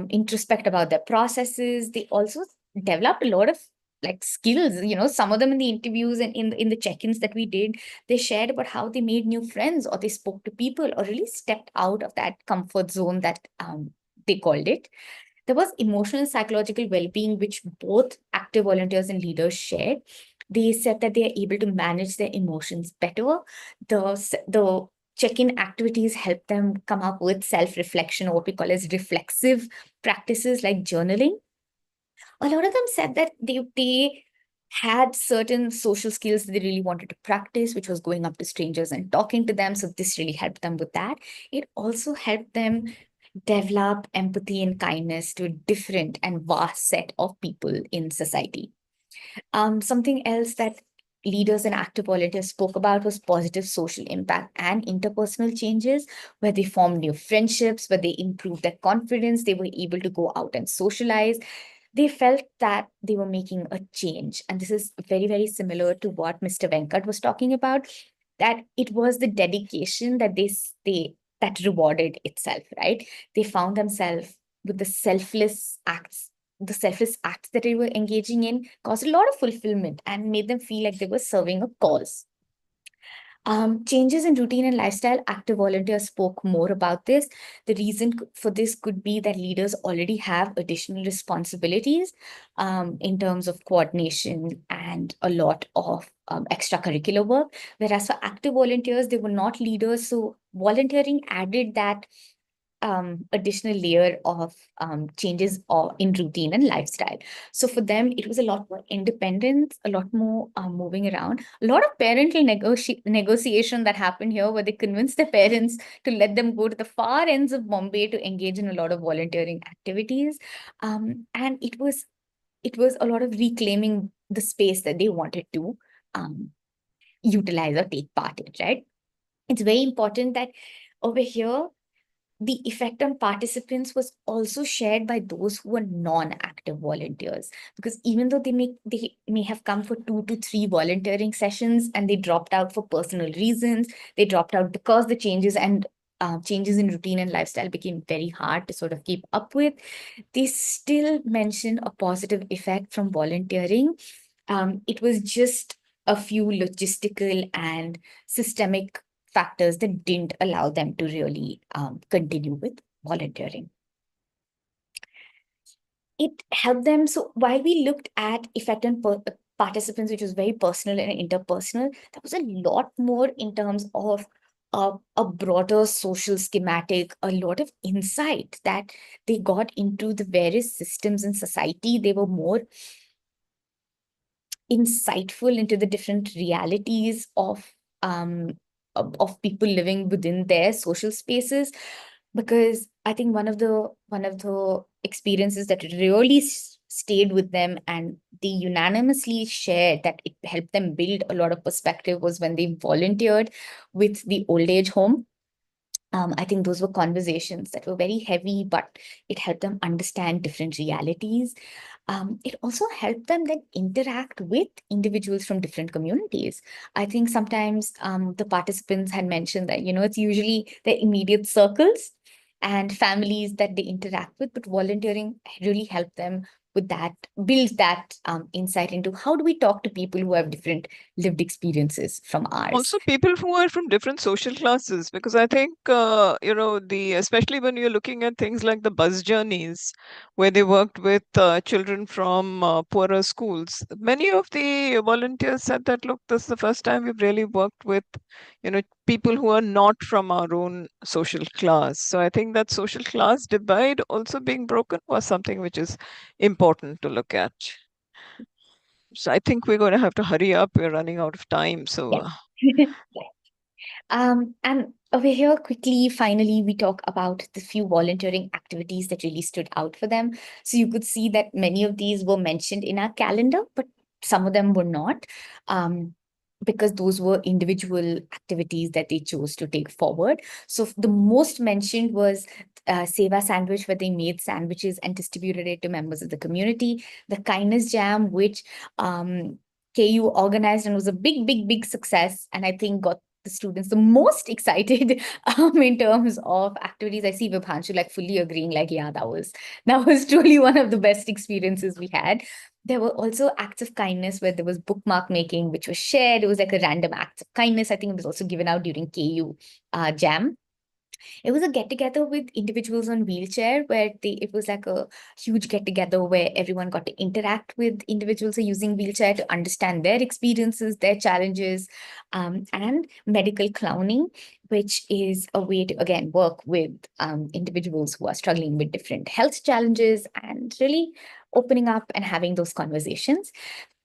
introspect about their processes. They also developed a lot of like skills. Some of them in the interviews and in the check-ins that we did, they shared about how they made new friends, or they spoke to people, or really stepped out of that comfort zone that they called it. There was emotional and psychological well-being, which both active volunteers and leaders shared. They said that they are able to manage their emotions better. The check-in activities help them come up with self-reflection, or what we call as reflexive practices like journaling. A lot of them said that they had certain social skills that they really wanted to practice, which was going up to strangers and talking to them. So this really helped them with that. It also helped them develop empathy and kindness to a different and vast set of people in society. Something else that leaders and active volunteers spoke about was positive social impact and interpersonal changes, where they formed new friendships, where they improved their confidence, they were able to go out and socialize. They felt that they were making a change. And this is very, very similar to what Mr. Venkat was talking about, that it was the dedication that that rewarded itself, right? They found themselves with the selfless acts that they were engaging in caused a lot of fulfillment and made them feel like they were serving a cause. Changes in routine and lifestyle, active volunteers spoke more about this. The reason for this could be that leaders already have additional responsibilities in terms of coordination and a lot of extracurricular work. Whereas for active volunteers, they were not leaders. So volunteering added that additional layer of changes in routine and lifestyle. So for them, it was a lot more independence, a lot more moving around, a lot of parental negotiation that happened here, where they convinced their parents to let them go to the far ends of Bombay to engage in a lot of volunteering activities. And it was a lot of reclaiming the space that they wanted to utilize or take part in, right? It's very important that over here, the effect on participants was also shared by those who were non-active volunteers, because even though they may have come for 2 to 3 volunteering sessions and they dropped out for personal reasons, they dropped out because the changes in routine and lifestyle became very hard to sort of keep up with, they still mention a positive effect from volunteering. It was just a few logistical and systemic factors that didn't allow them to really continue with volunteering. It helped them. So while we looked at effect on participants, which was very personal and interpersonal, there was a lot more in terms of a broader social schematic, a lot of insight that they got into the various systems in society. They were more insightful into the different realities of people living within their social spaces, because I think one of the experiences that really stayed with them and they unanimously shared that it helped them build a lot of perspective was when they volunteered with the old age home. I think those were conversations that were very heavy, but it helped them understand different realities. It also helped them then interact with individuals from different communities. I think sometimes the participants had mentioned that, it's usually their immediate circles and families that they interact with, but volunteering really helped them with that, build that insight into how do we talk to people who have different lived experiences from ours. Also, people who are from different social classes, because I think, especially when you're looking at things like the bus journeys, where they worked with children from poorer schools, many of the volunteers said that, look, this is the first time we've really worked with, people who are not from our own social class. So I think that social class divide also being broken was something which is important to look at. So I think we're going to have to hurry up. We're running out of time. So Yeah. And over here, quickly, finally, we talk about the few volunteering activities that really stood out for them. So you could see that many of these were mentioned in our calendar, but some of them were not, because those were individual activities that they chose to take forward. So the most mentioned was Seva Sandwich, where they made sandwiches and distributed it to members of the community. The Kindness Jam, which KU organized and was a big, big, big success, and I think got the students the most excited in terms of activities. I see Vibhanshu like fully agreeing, like, yeah, that was truly one of the best experiences we had. There were also acts of kindness where there was bookmark making, which was shared. It was like a random act of kindness. I think it was also given out during KU Jam. It was a get together with individuals on wheelchair where it was like a huge get together where everyone got to interact with individuals who are using wheelchair to understand their experiences, their challenges, and medical clowning, which is a way to again work with individuals who are struggling with different health challenges and really opening up and having those conversations.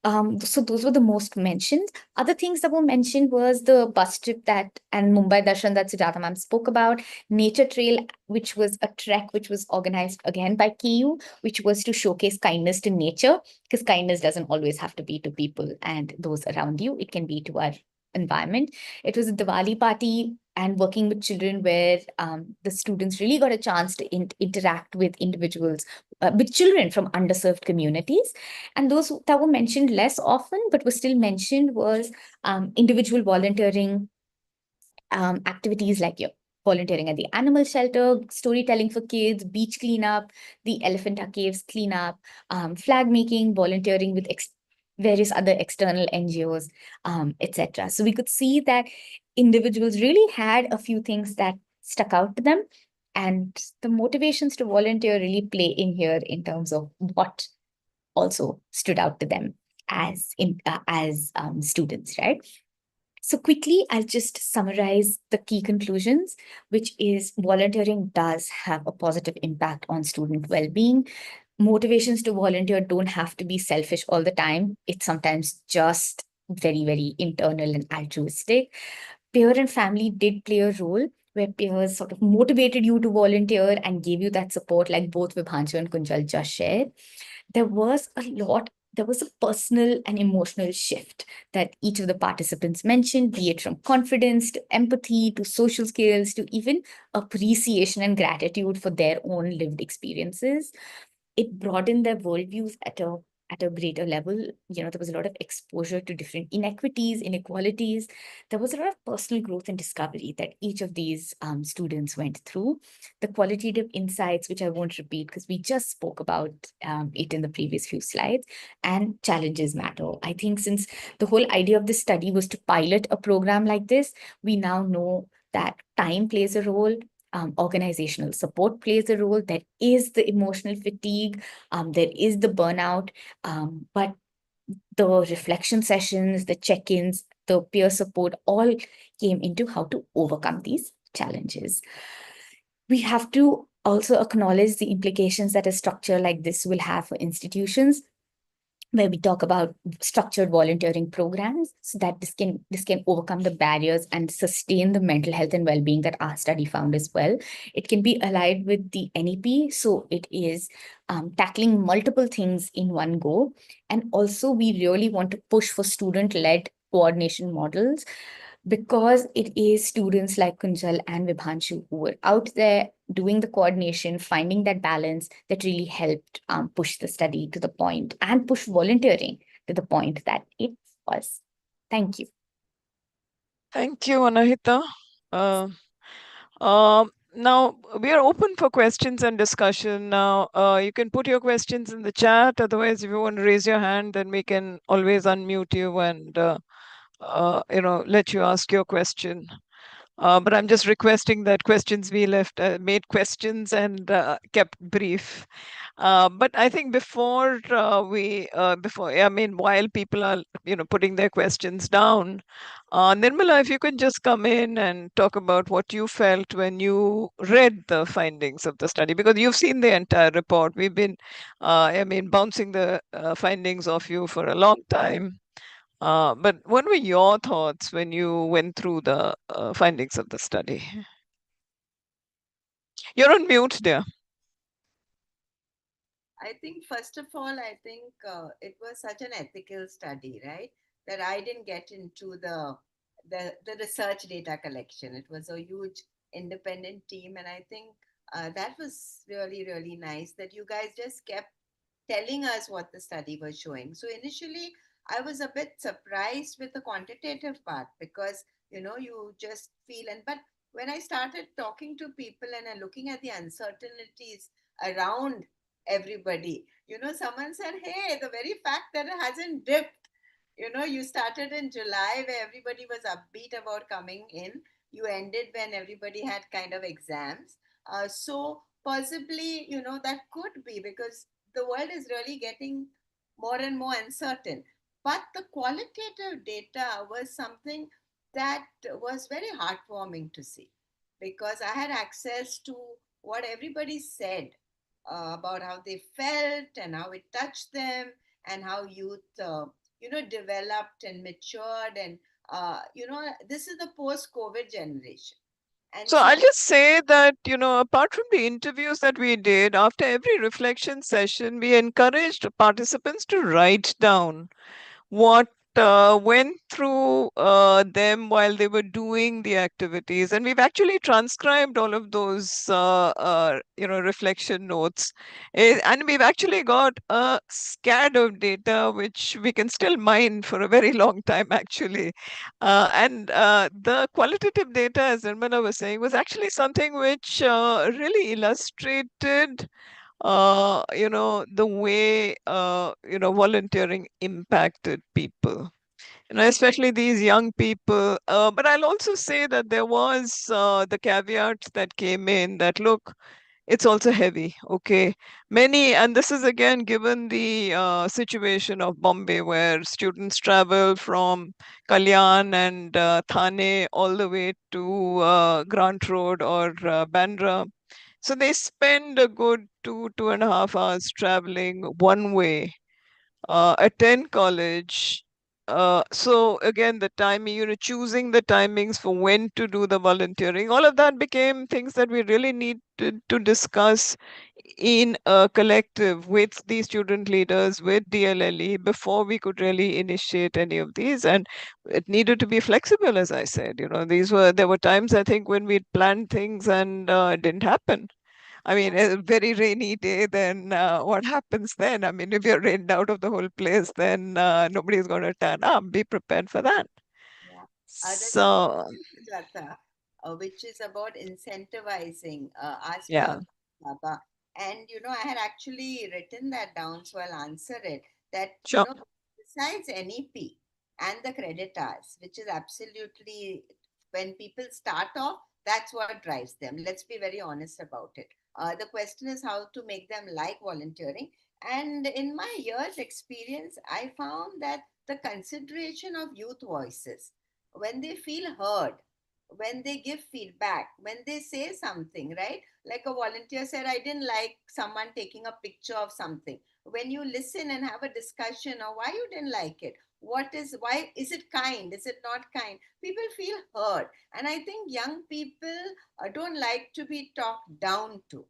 So those were the most mentioned. Other things that were mentioned was the bus trip and Mumbai Darshan that Sujata ma'am spoke about, Nature Trail, which was a trek which was organized again by KU, which was to showcase kindness to nature, because kindness doesn't always have to be to people and those around you. It can be to our environment. It was a Diwali party and working with children where the students really got a chance to interact with individuals, with children from underserved communities. And those that were mentioned less often, but were still mentioned was individual volunteering activities like your volunteering at the animal shelter, storytelling for kids, beach cleanup, the Elephanta Caves cleanup, flag making, volunteering with various other external NGOs, etc. So we could see that individuals really had a few things that stuck out to them. And the motivations to volunteer really play in here in terms of what also stood out to them as students, right? So quickly, I'll just summarize the key conclusions, which is volunteering does have a positive impact on student well-being. Motivations to volunteer don't have to be selfish all the time. It's sometimes just very, very internal and altruistic. Peer and family did play a role where peers sort of motivated you to volunteer and gave you that support, like both Vibhanshu and Kunjal just shared. There was a personal and emotional shift that each of the participants mentioned, be it from confidence to empathy to social skills to even appreciation and gratitude for their own lived experiences. It broadened their worldviews at a greater level. There was a lot of exposure to different inequities, inequalities. There was a lot of personal growth and discovery that each of these students went through. The qualitative insights, which I won't repeat because we just spoke about it in the previous few slides, and challenges matter. I think since the whole idea of this study was to pilot a program like this, we now know that time plays a role. Organizational support plays a role. There is the emotional fatigue, there is the burnout, but the reflection sessions, the check-ins, the peer support all came into how to overcome these challenges. We have to also acknowledge the implications that a structure like this will have for institutions, where we talk about structured volunteering programs so that this can overcome the barriers and sustain the mental health and well-being that our study found as well. It can be allied with the NEP, so it is tackling multiple things in one go. And also we really want to push for student-led coordination models, because it is students like Kunjal and Vibhanshu who were out there doing the coordination, finding that balance that really helped push the study to the point and push volunteering to the point that it was. Thank you. Thank you, Anahita. Uh, now we are open for questions and discussion. Now you can put your questions in the chat. Otherwise, if you want to raise your hand, then we can always unmute you and let you ask your question. But I'm just requesting that questions be left made questions and kept brief. But I think before while people are putting their questions down, Nirmala, if you could just come in and talk about what you felt when you read the findings of the study, because you've seen the entire report. We've been, bouncing the findings off you for a long time. But what were your thoughts when you went through the findings of the study? You're on mute, dear. I think, first of all, it was such an ethical study, right? That I didn't get into the research data collection. It was a huge independent team, and I think that was really, really nice that you guys just kept telling us what the study was showing. So initially, I was a bit surprised with the quantitative part because you just feel, and but when I started talking to people and looking at the uncertainties around everybody, someone said, hey, the very fact that it hasn't dipped, you started in July where everybody was upbeat about coming in, you ended when everybody had kind of exams. So possibly, that could be because the world is really getting more and more uncertain. But the qualitative data was something that was very heartwarming to see because I had access to what everybody said about how they felt and how it touched them and how youth, developed and matured. And, this is the post COVID generation. And So I'll so, just say that, apart from the interviews that we did, after every reflection session, we encouraged participants to write down what went through them while they were doing the activities, and we've actually transcribed all of those reflection notes. And we've actually got a scad of data which we can still mine for a very long time actually. And the qualitative data, as Nirmala was saying, was actually something which really illustrated the way volunteering impacted people, especially these young people. But I'll also say that there was the caveat that came in that, look, it's also heavy, okay? Many, and this is again given the situation of Bombay, where students travel from Kalyan and Thane all the way to Grant Road or Bandra. So they spend a good 2.5 hours traveling one way, attend college. So again, the timing, choosing the timings for when to do the volunteering, all of that became things that we really need to discuss in a collective with the student leaders, with DLLE, before we could really initiate any of these. And it needed to be flexible, as I said. There were times, I think, when we'd planned things and it didn't happen. I mean, yeah, a very rainy day, then what happens then? I mean, if you're rained out of the whole place, then nobody's going to turn up. Be prepared for that. yeah. There's a So, question, Sujata, which is about incentivizing, asked yeah, Baba. And, I had actually written that down, so I'll answer it. That, sure. besides NEP and the credit hours, which is absolutely, when people start off, that's what drives them. Let's be very honest about it. The question is how to make them like volunteering. And in my years' experience, I found that the consideration of youth voices, when they feel heard, when they give feedback, when they say something, right? Like a volunteer said, I didn't like someone taking a picture of something. When you listen and have a discussion of why you didn't like it, why is it kind? Is it not kind? People feel heard. And I think young people don't like to be talked down to.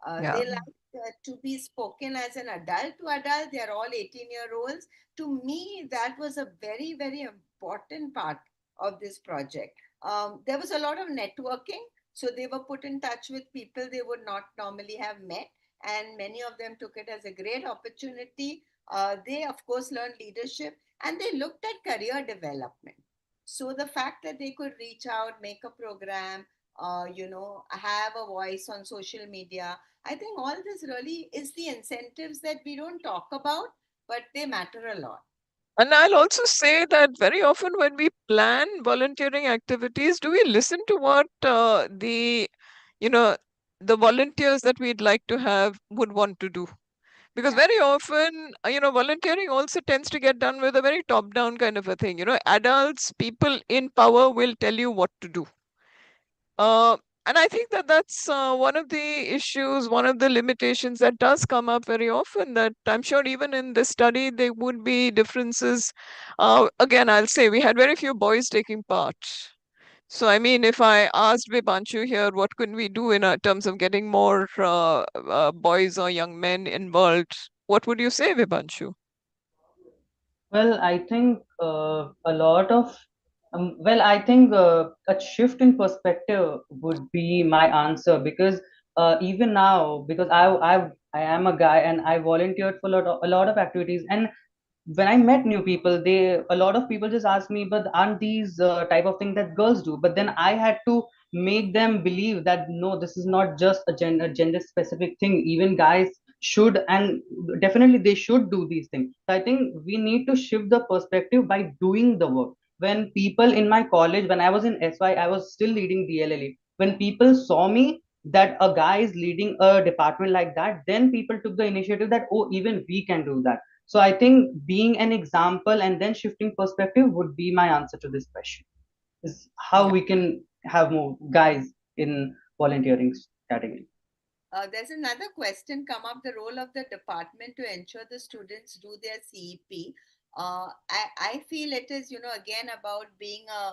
Yeah. They like to be spoken as an adult to adult. They are all 18-year-olds. To me, that was a very, very important part of this project. There was a lot of networking, so they were put in touch with people they would not normally have met, and many of them took it as a great opportunity. They, of course, learned leadership and they looked at career development. So the fact that they could reach out, make a program, have a voice on social media, I think all this really is the incentives that we don't talk about, but they matter a lot. And I'll also say that very often when we plan volunteering activities, do we listen to what you know, the volunteers that we'd like to have would want to do? Because Yeah. very often, volunteering also tends to get done with a very top-down kind of a thing. Adults, people in power will tell you what to do. Uh, and I think that that's one of the issues, one of the limitations that does come up very often. That I'm sure even in this study, there would be differences. Again, I'll say we had very few boys taking part. So, I mean, if I asked Vibhanshu here, what can we do in terms of getting more boys or young men involved? What would you say, Vibhanshu? Well, I think a lot of, I think a shift in perspective would be my answer because even now, because I am a guy and I volunteered for a lot of activities. And when I met new people, a lot of people just asked me, but aren't these type of things that girls do? But then I had to make them believe that no, this is not just a gender specific thing. Even guys should, and definitely they should do these things. So I think we need to shift the perspective by doing the work. When people in my college, when I was in SY, I was still leading DLLE. When people saw me that a guy is leading a department like that, then people took the initiative that, oh, even we can do that. So I think being an example and then shifting perspective would be my answer to this question. Is how Yeah. we can have more guys in volunteering category. There's another question come up, the role of the department to ensure the students do their CEP. I feel it is, again about being a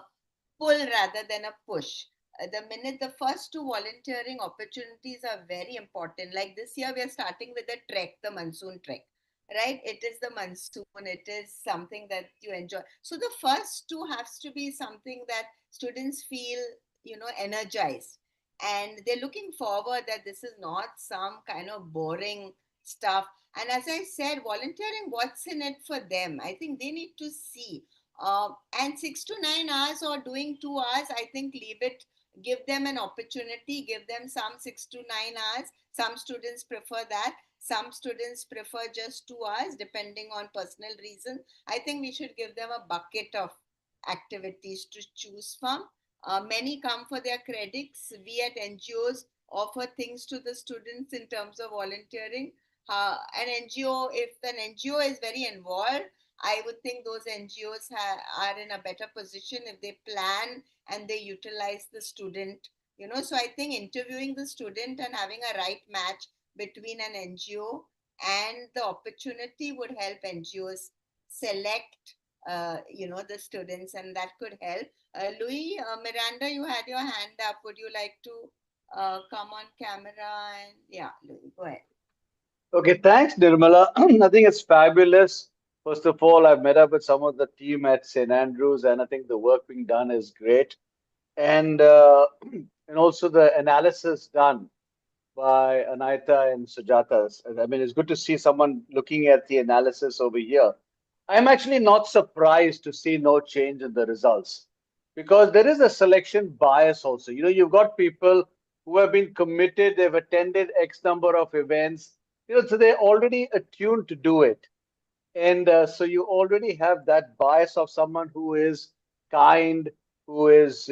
pull rather than a push. The minute the first two volunteering opportunities are very important. Like this year, we are starting with the trek, the monsoon trek, right? It is the monsoon, it is something that you enjoy. So the first two has to be something that students feel, energized, and they're looking forward, that this is not some kind of boring stuff. And as I said, volunteering, what's in it for them? I think they need to see. And 6 to 9 hours or doing 2 hours, I think leave it, give them an opportunity, give them some 6 to 9 hours. Some students prefer that. Some students prefer just 2 hours, depending on personal reason. I think we should give them a bucket of activities to choose from. Many come for their credits. We at NGOs offer things to the students in terms of volunteering. An NGO, if an NGO is very involved, I would think those NGOs are in a better position if they plan and they utilize the student. So I think interviewing the student and having a right match between an NGO and the opportunity would help NGOs select, the students, and that could help. Louis, Miranda, you had your hand up. Would you like to come on camera? And yeah, Louis, go ahead. Okay, thanks, Nirmala. I think it's fabulous. First of all, I've met up with some of the team at St. Andrews, and I think the work being done is great. And and also the analysis done by Anita and Sujata. I mean, it's good to see someone looking at the analysis over here. I'm actually not surprised to see no change in the results because there is a selection bias also. You've got people who have been committed, they've attended X number of events, so they're already attuned to do it. And so you already have that bias of someone who is kind, who is,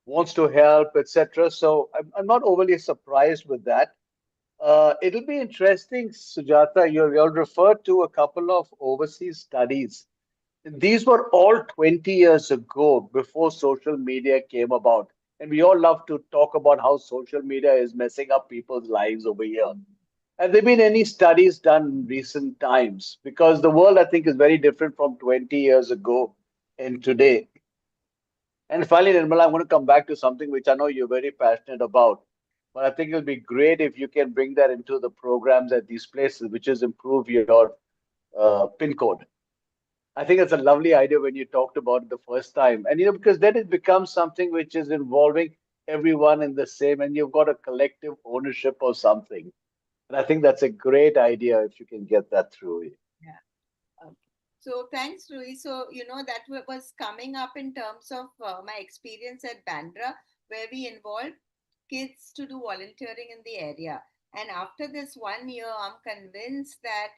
wants to help, etc. So I'm not overly surprised with that. It'll be interesting, Sujata. You'll refer to a couple of overseas studies. These were all 20 years ago, before social media came about. And we all love to talk about how social media is messing up people's lives over here. Have there been any studies done in recent times? Because the world, I think, is very different from 20 years ago and today. And finally, Nirmala, I'm going to come back to something which I know you're very passionate about. But I think it'll be great if you can bring that into the programs at these places, which is improve your PIN code. I think it's a lovely idea when you talked about it the first time. And, because then it becomes something which is involving everyone in the same, and you've got a collective ownership of something. And I think that's a great idea if you can get that through. Yeah. Okay. So thanks, Rui. So, that was coming up in terms of my experience at Bandra, where we involved kids to do volunteering in the area. And after this 1 year, I'm convinced that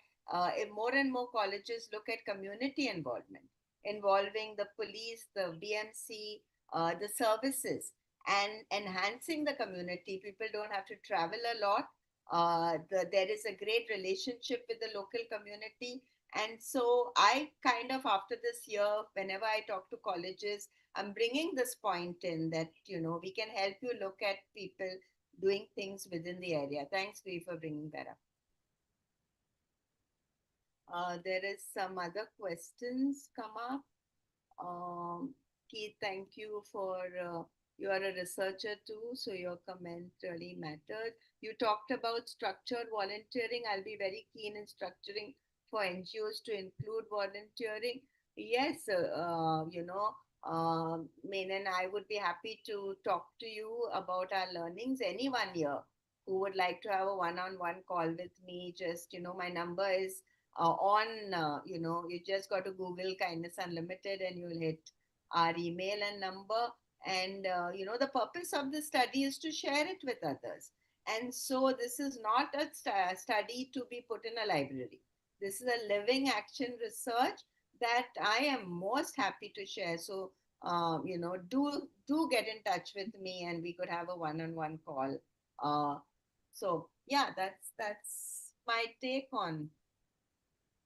if more and more colleges look at community involvement, involving the police, the BMC, the services, and enhancing the community, people don't have to travel a lot. There is a great relationship with the local community. And so I kind of, after this year, whenever I talk to colleges, I'm bringing this point in that, we can help you look at people doing things within the area. Thanks, Dee, for bringing that up. There is some other questions come up. Keith, thank you for, you are a researcher too, so your comment really mattered. You talked about structured volunteering. I'll be very keen in structuring for NGOs to include volunteering. Yes, Menon, I would be happy to talk to you about our learnings. Anyone here who would like to have a one-on-one call with me, just, my number is you just got to Google Kindness Unlimited and you'll hit our email and number. And, the purpose of the study is to share it with others. And so this is not a study to be put in a library. This is a living action research that I am most happy to share. So, do get in touch with me and we could have a one-on-one call. So yeah, that's my take on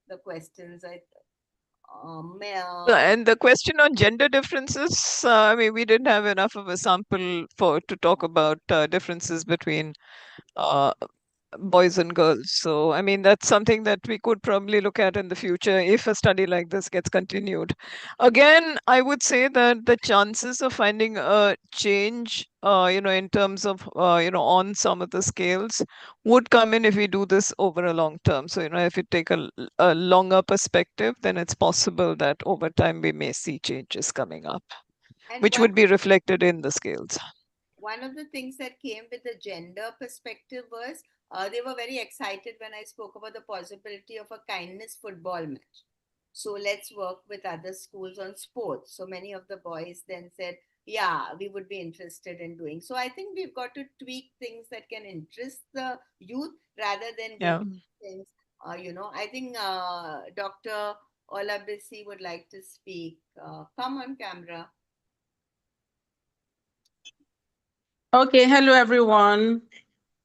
the questions. And the question on gender differences, I mean, we didn't have enough of a sample to talk about differences between boys and girls. So, I mean, that's something that we could probably look at in the future if a study like this gets continued. Again, I would say that the chances of finding a change, in terms of, on some of the scales would come in if we do this over a long term. So, if you take a longer perspective, then it's possible that over time we may see changes coming up, And which would be reflected in the scales. One of the things that came with the gender perspective was they were very excited when I spoke about the possibility of a kindness football match. So let's work with other schools on sports. So many of the boys then said, yeah, we would be interested in doing. So I think we've got to tweak things that can interest the youth rather than give things. I think Dr. Olabisi would like to speak. Come on camera. Okay, hello everyone.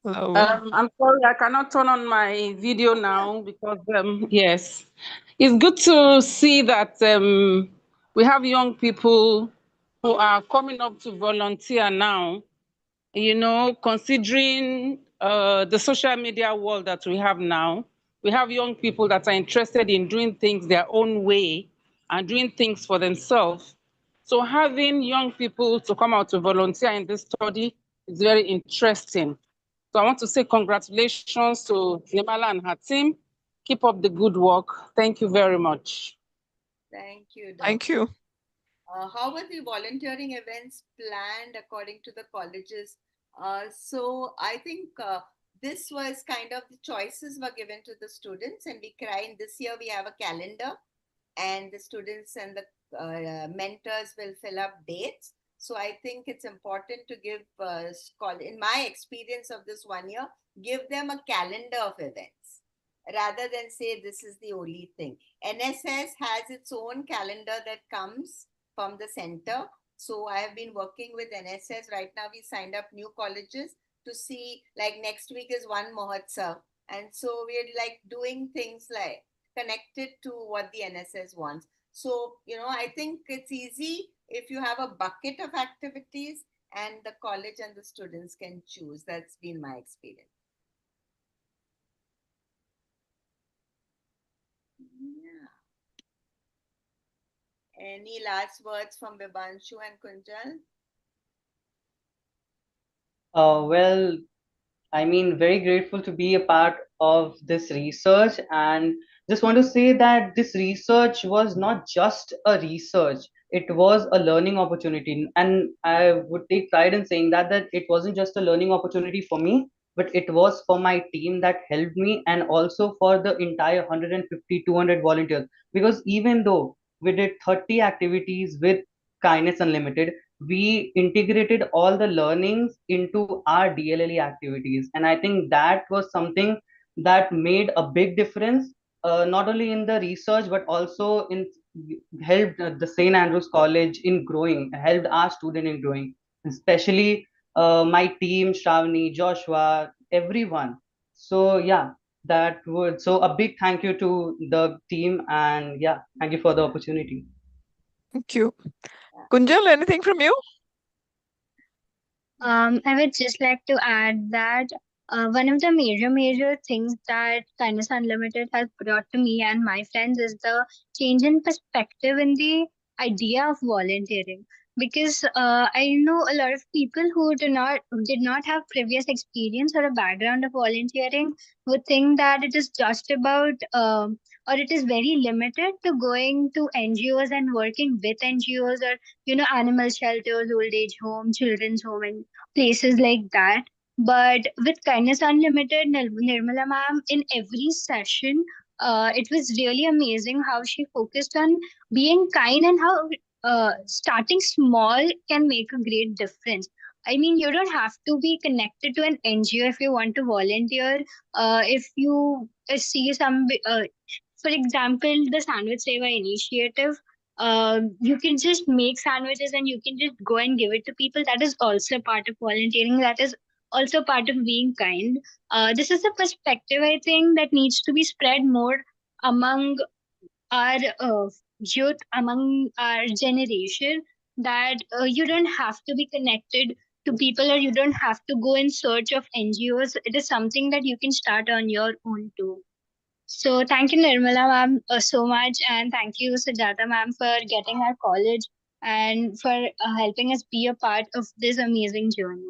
Hello. I'm sorry I cannot turn on my video now because yes, it's good to see that we have young people who are coming up to volunteer now. Considering the social media world that we have now, we have young people that are interested in doing things their own way and doing things for themselves. So having young people to come out to volunteer in this study is very interesting. So I want to say congratulations to Nimala and her team. Keep up the good work. Thank you very much. Thank you, Doctor. Thank you. How were the volunteering events planned according to the colleges? So I think this was kind of the choices were given to the students, and this year we have a calendar, and the students and the mentors will fill up dates. So I think it's important to give, in my experience of this 1 year, give them a calendar of events rather than say this is the only thing. NSS has its own calendar that comes from the center. So I have been working with NSS. Right now we signed up new colleges to see, like next week is one Mahotsav. And so we're like doing things like connected to what the NSS wants. So, I think it's easy if you have a bucket of activities and the college and the students can choose. That's been my experience. Yeah. Any last words from Bibanshu and Kunjal? Well, I mean, very grateful to be a part of this research, and just want to say that this research was not just a research, it was a learning opportunity. And I would take pride in saying that it wasn't just a learning opportunity for me, but it was for my team that helped me, and also for the entire 150, 200 volunteers. Because even though we did 30 activities with Kindness Unlimited, we integrated all the learnings into our DLLE activities. And I think that was something that made a big difference, not only in the research, but also in helped the St. Andrews College in growing, helped our student in growing, especially my team, Shravani, Joshua, everyone. So yeah, that would, so a big thank you to the team, and yeah, thank you for the opportunity. Thank you. Kunjal, anything from you? I would just like to add that one of the major things that Kindness Unlimited has brought to me and my friends is the change in perspective in the idea of volunteering. Because I know a lot of people who did not have previous experience or a background of volunteering would think that it is just about or it is very limited to going to NGOs and working with NGOs, or animal shelters, old age home, children's home, and places like that. But with Kindness Unlimited, Nirmala ma'am, in every session, it was really amazing how she focused on being kind and how starting small can make a great difference. I mean, you don't have to be connected to an NGO if you want to volunteer. If you see for example, the Sandwich Seva initiative, you can just make sandwiches and you can just go and give it to people. That is also part of volunteering. That is also part of being kind. This is a perspective, I think, that needs to be spread more among our youth, among our generation, that you don't have to be connected to people, or you don't have to go in search of NGOs. It is something that you can start on your own too. So thank you, Nirmala ma'am, so much, and thank you, Sujata ma'am, for getting our college and for helping us be a part of this amazing journey.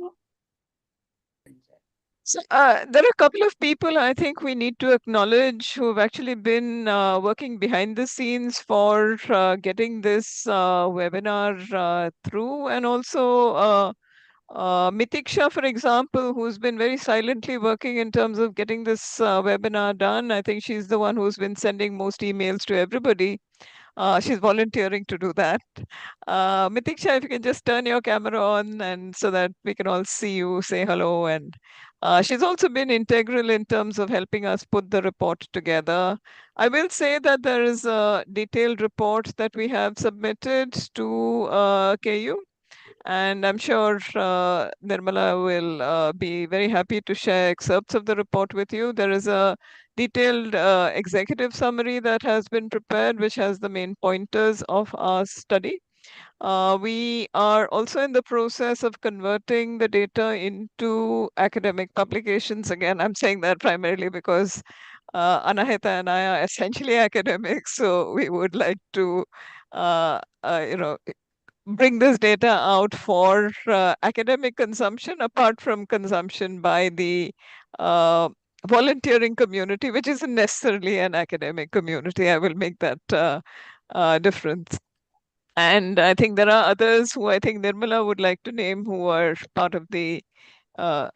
So, there are a couple of people I think we need to acknowledge who have actually been working behind the scenes for getting this webinar through, and also Mitiksha, for example, who's been very silently working in terms of getting this webinar done. I think she's the one who's been sending most emails to everybody. She's volunteering to do that. Mitiksha, if you can just turn your camera on, and so that we can all see you, say hello. And she's also been integral in terms of helping us put the report together. I will say that there is a detailed report that we have submitted to KU. And I'm sure Nirmala will be very happy to share excerpts of the report with you. There is a detailed executive summary that has been prepared, which has the main pointers of our study. We are also in the process of converting the data into academic publications. Again, I'm saying that primarily because Anahita and I are essentially academics, so we would like to, you know, bring this data out for academic consumption, apart from consumption by the uh, volunteering community, which isn't necessarily an academic community. I will make that difference. And I think there are others who I think Nirmala would like to name who are part of the uh,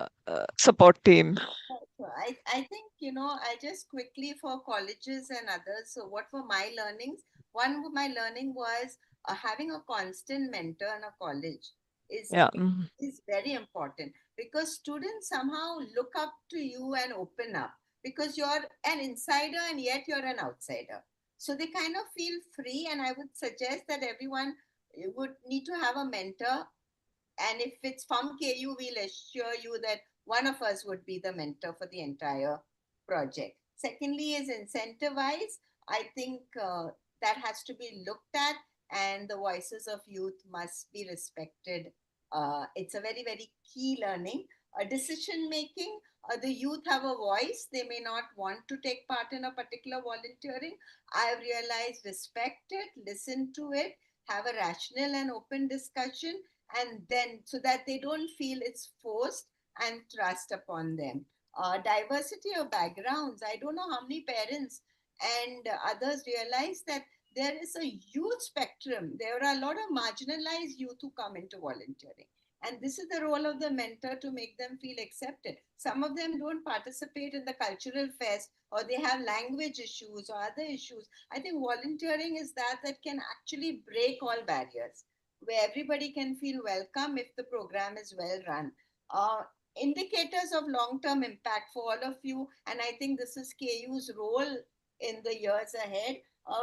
support team. So I think, I just quickly for colleges and others. So, what were my learnings? One of my learning was having a constant mentor in a college is Yeah. is very important, because students somehow look up to you and open up, because you're an insider and yet you're an outsider. So they kind of feel free, and I would suggest that everyone would need to have a mentor, and if it's from KU, we'll assure you that one of us would be the mentor for the entire project. Secondly, is incentivize. I think that has to be looked at, and the voices of youth must be respected. It's a very, very key learning. Decision making, the youth have a voice. They may not want to take part in a particular volunteering. I've realized respect it, listen to it, have a rational and open discussion, and then so that they don't feel it's forced, and trust upon them. Diversity of backgrounds. I don't know how many parents and others realize that there is a huge spectrum. There are a lot of marginalized youth who come into volunteering. And this is the role of the mentor to make them feel accepted. Some of them don't participate in the cultural fest, or they have language issues or other issues. I think volunteering is that can actually break all barriers, where everybody can feel welcome if the program is well run. Indicators of long-term impact for all of you, and I think this is KU's role in the years ahead.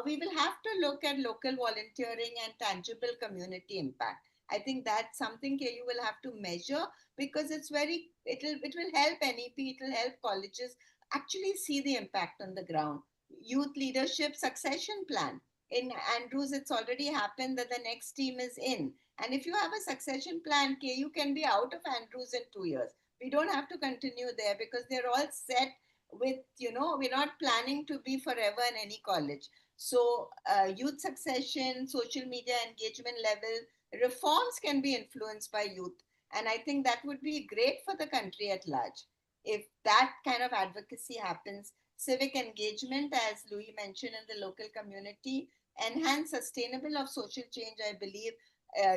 We will have to look at local volunteering and tangible community impact. I think that's something KU will have to measure, because it will help NEP, it will help colleges actually see the impact on the ground. Youth leadership succession plan. In Andrews, it's already happened that the next team is in. And if you have a succession plan, KU can be out of Andrews in 2 years. We don't have to continue there because they're all set with, we're not planning to be forever in any college. So youth succession, social media engagement level, reforms can be influenced by youth. And I think that would be great for the country at large. If that kind of advocacy happens, civic engagement, as Louis mentioned, in the local community, enhance sustainable of social change, I believe.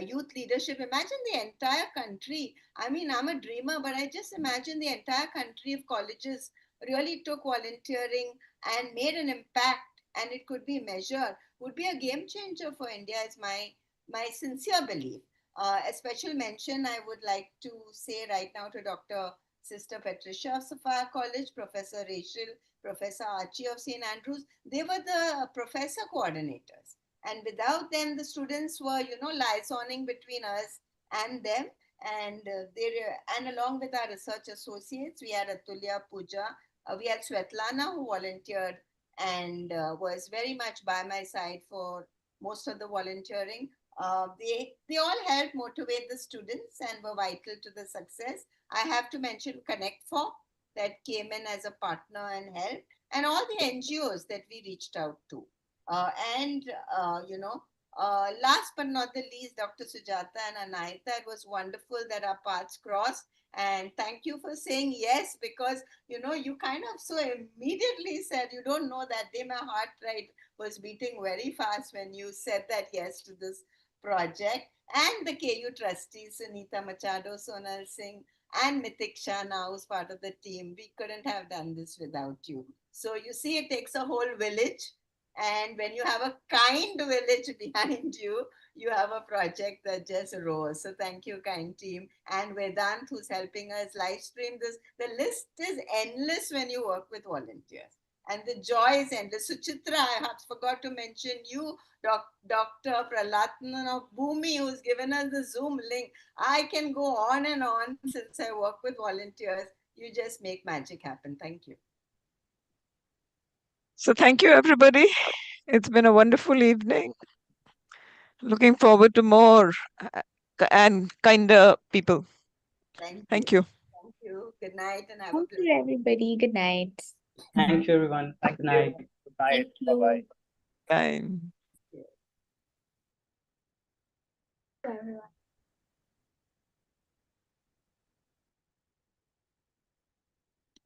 Youth leadership, imagine the entire country. I mean, I'm a dreamer, but I just imagine the entire country of colleges really took volunteering and made an impact, and it could be measured, would be a game changer for India, is my sincere belief. A special mention I would like to say right now to Dr. Sister Patricia of Sophia College, Professor Rachel, Professor Archie of St. Andrews. They were the professor coordinators. And without them, the students were, liaisoning between us and them. And and along with our research associates, we had Atulya, Pooja, we had Svetlana, who volunteered and was very much by my side for most of the volunteering. They all helped motivate the students and were vital to the success. I have to mention Connect4, that came in as a partner and helped, and all the NGOs that we reached out to. Uh, and, last but not the least, Dr. Sujata and Anahita, it was wonderful that our paths crossed. And thank you for saying yes, because, you kind of so immediately said, you don't know that day my heart rate was beating very fast when you said that yes to this project. And the KU trustees, Sunita Machado, Sonal Singh, and Mithik Shah, now who's part of the team. We couldn't have done this without you. So you see, it takes a whole village. And when you have a kind village behind you, you have a project that just rose. So thank you, kind team. And Vedant, who's helping us live stream this. The list is endless when you work with volunteers. And the joy is endless. Suchitra, I have forgot to mention you, Dr. Pralatnan of Bhumi, who's given us the Zoom link. I can go on and on since I work with volunteers. You just make magic happen. Thank you. So thank you, everybody. It's been a wonderful evening. Looking forward to more and kinder people. Thank you. Thank you. Good night and have Thank a good you, everybody. Good night. Thank you, everyone. Good night. Good night. Thank you. Bye-bye. Bye. To everyone.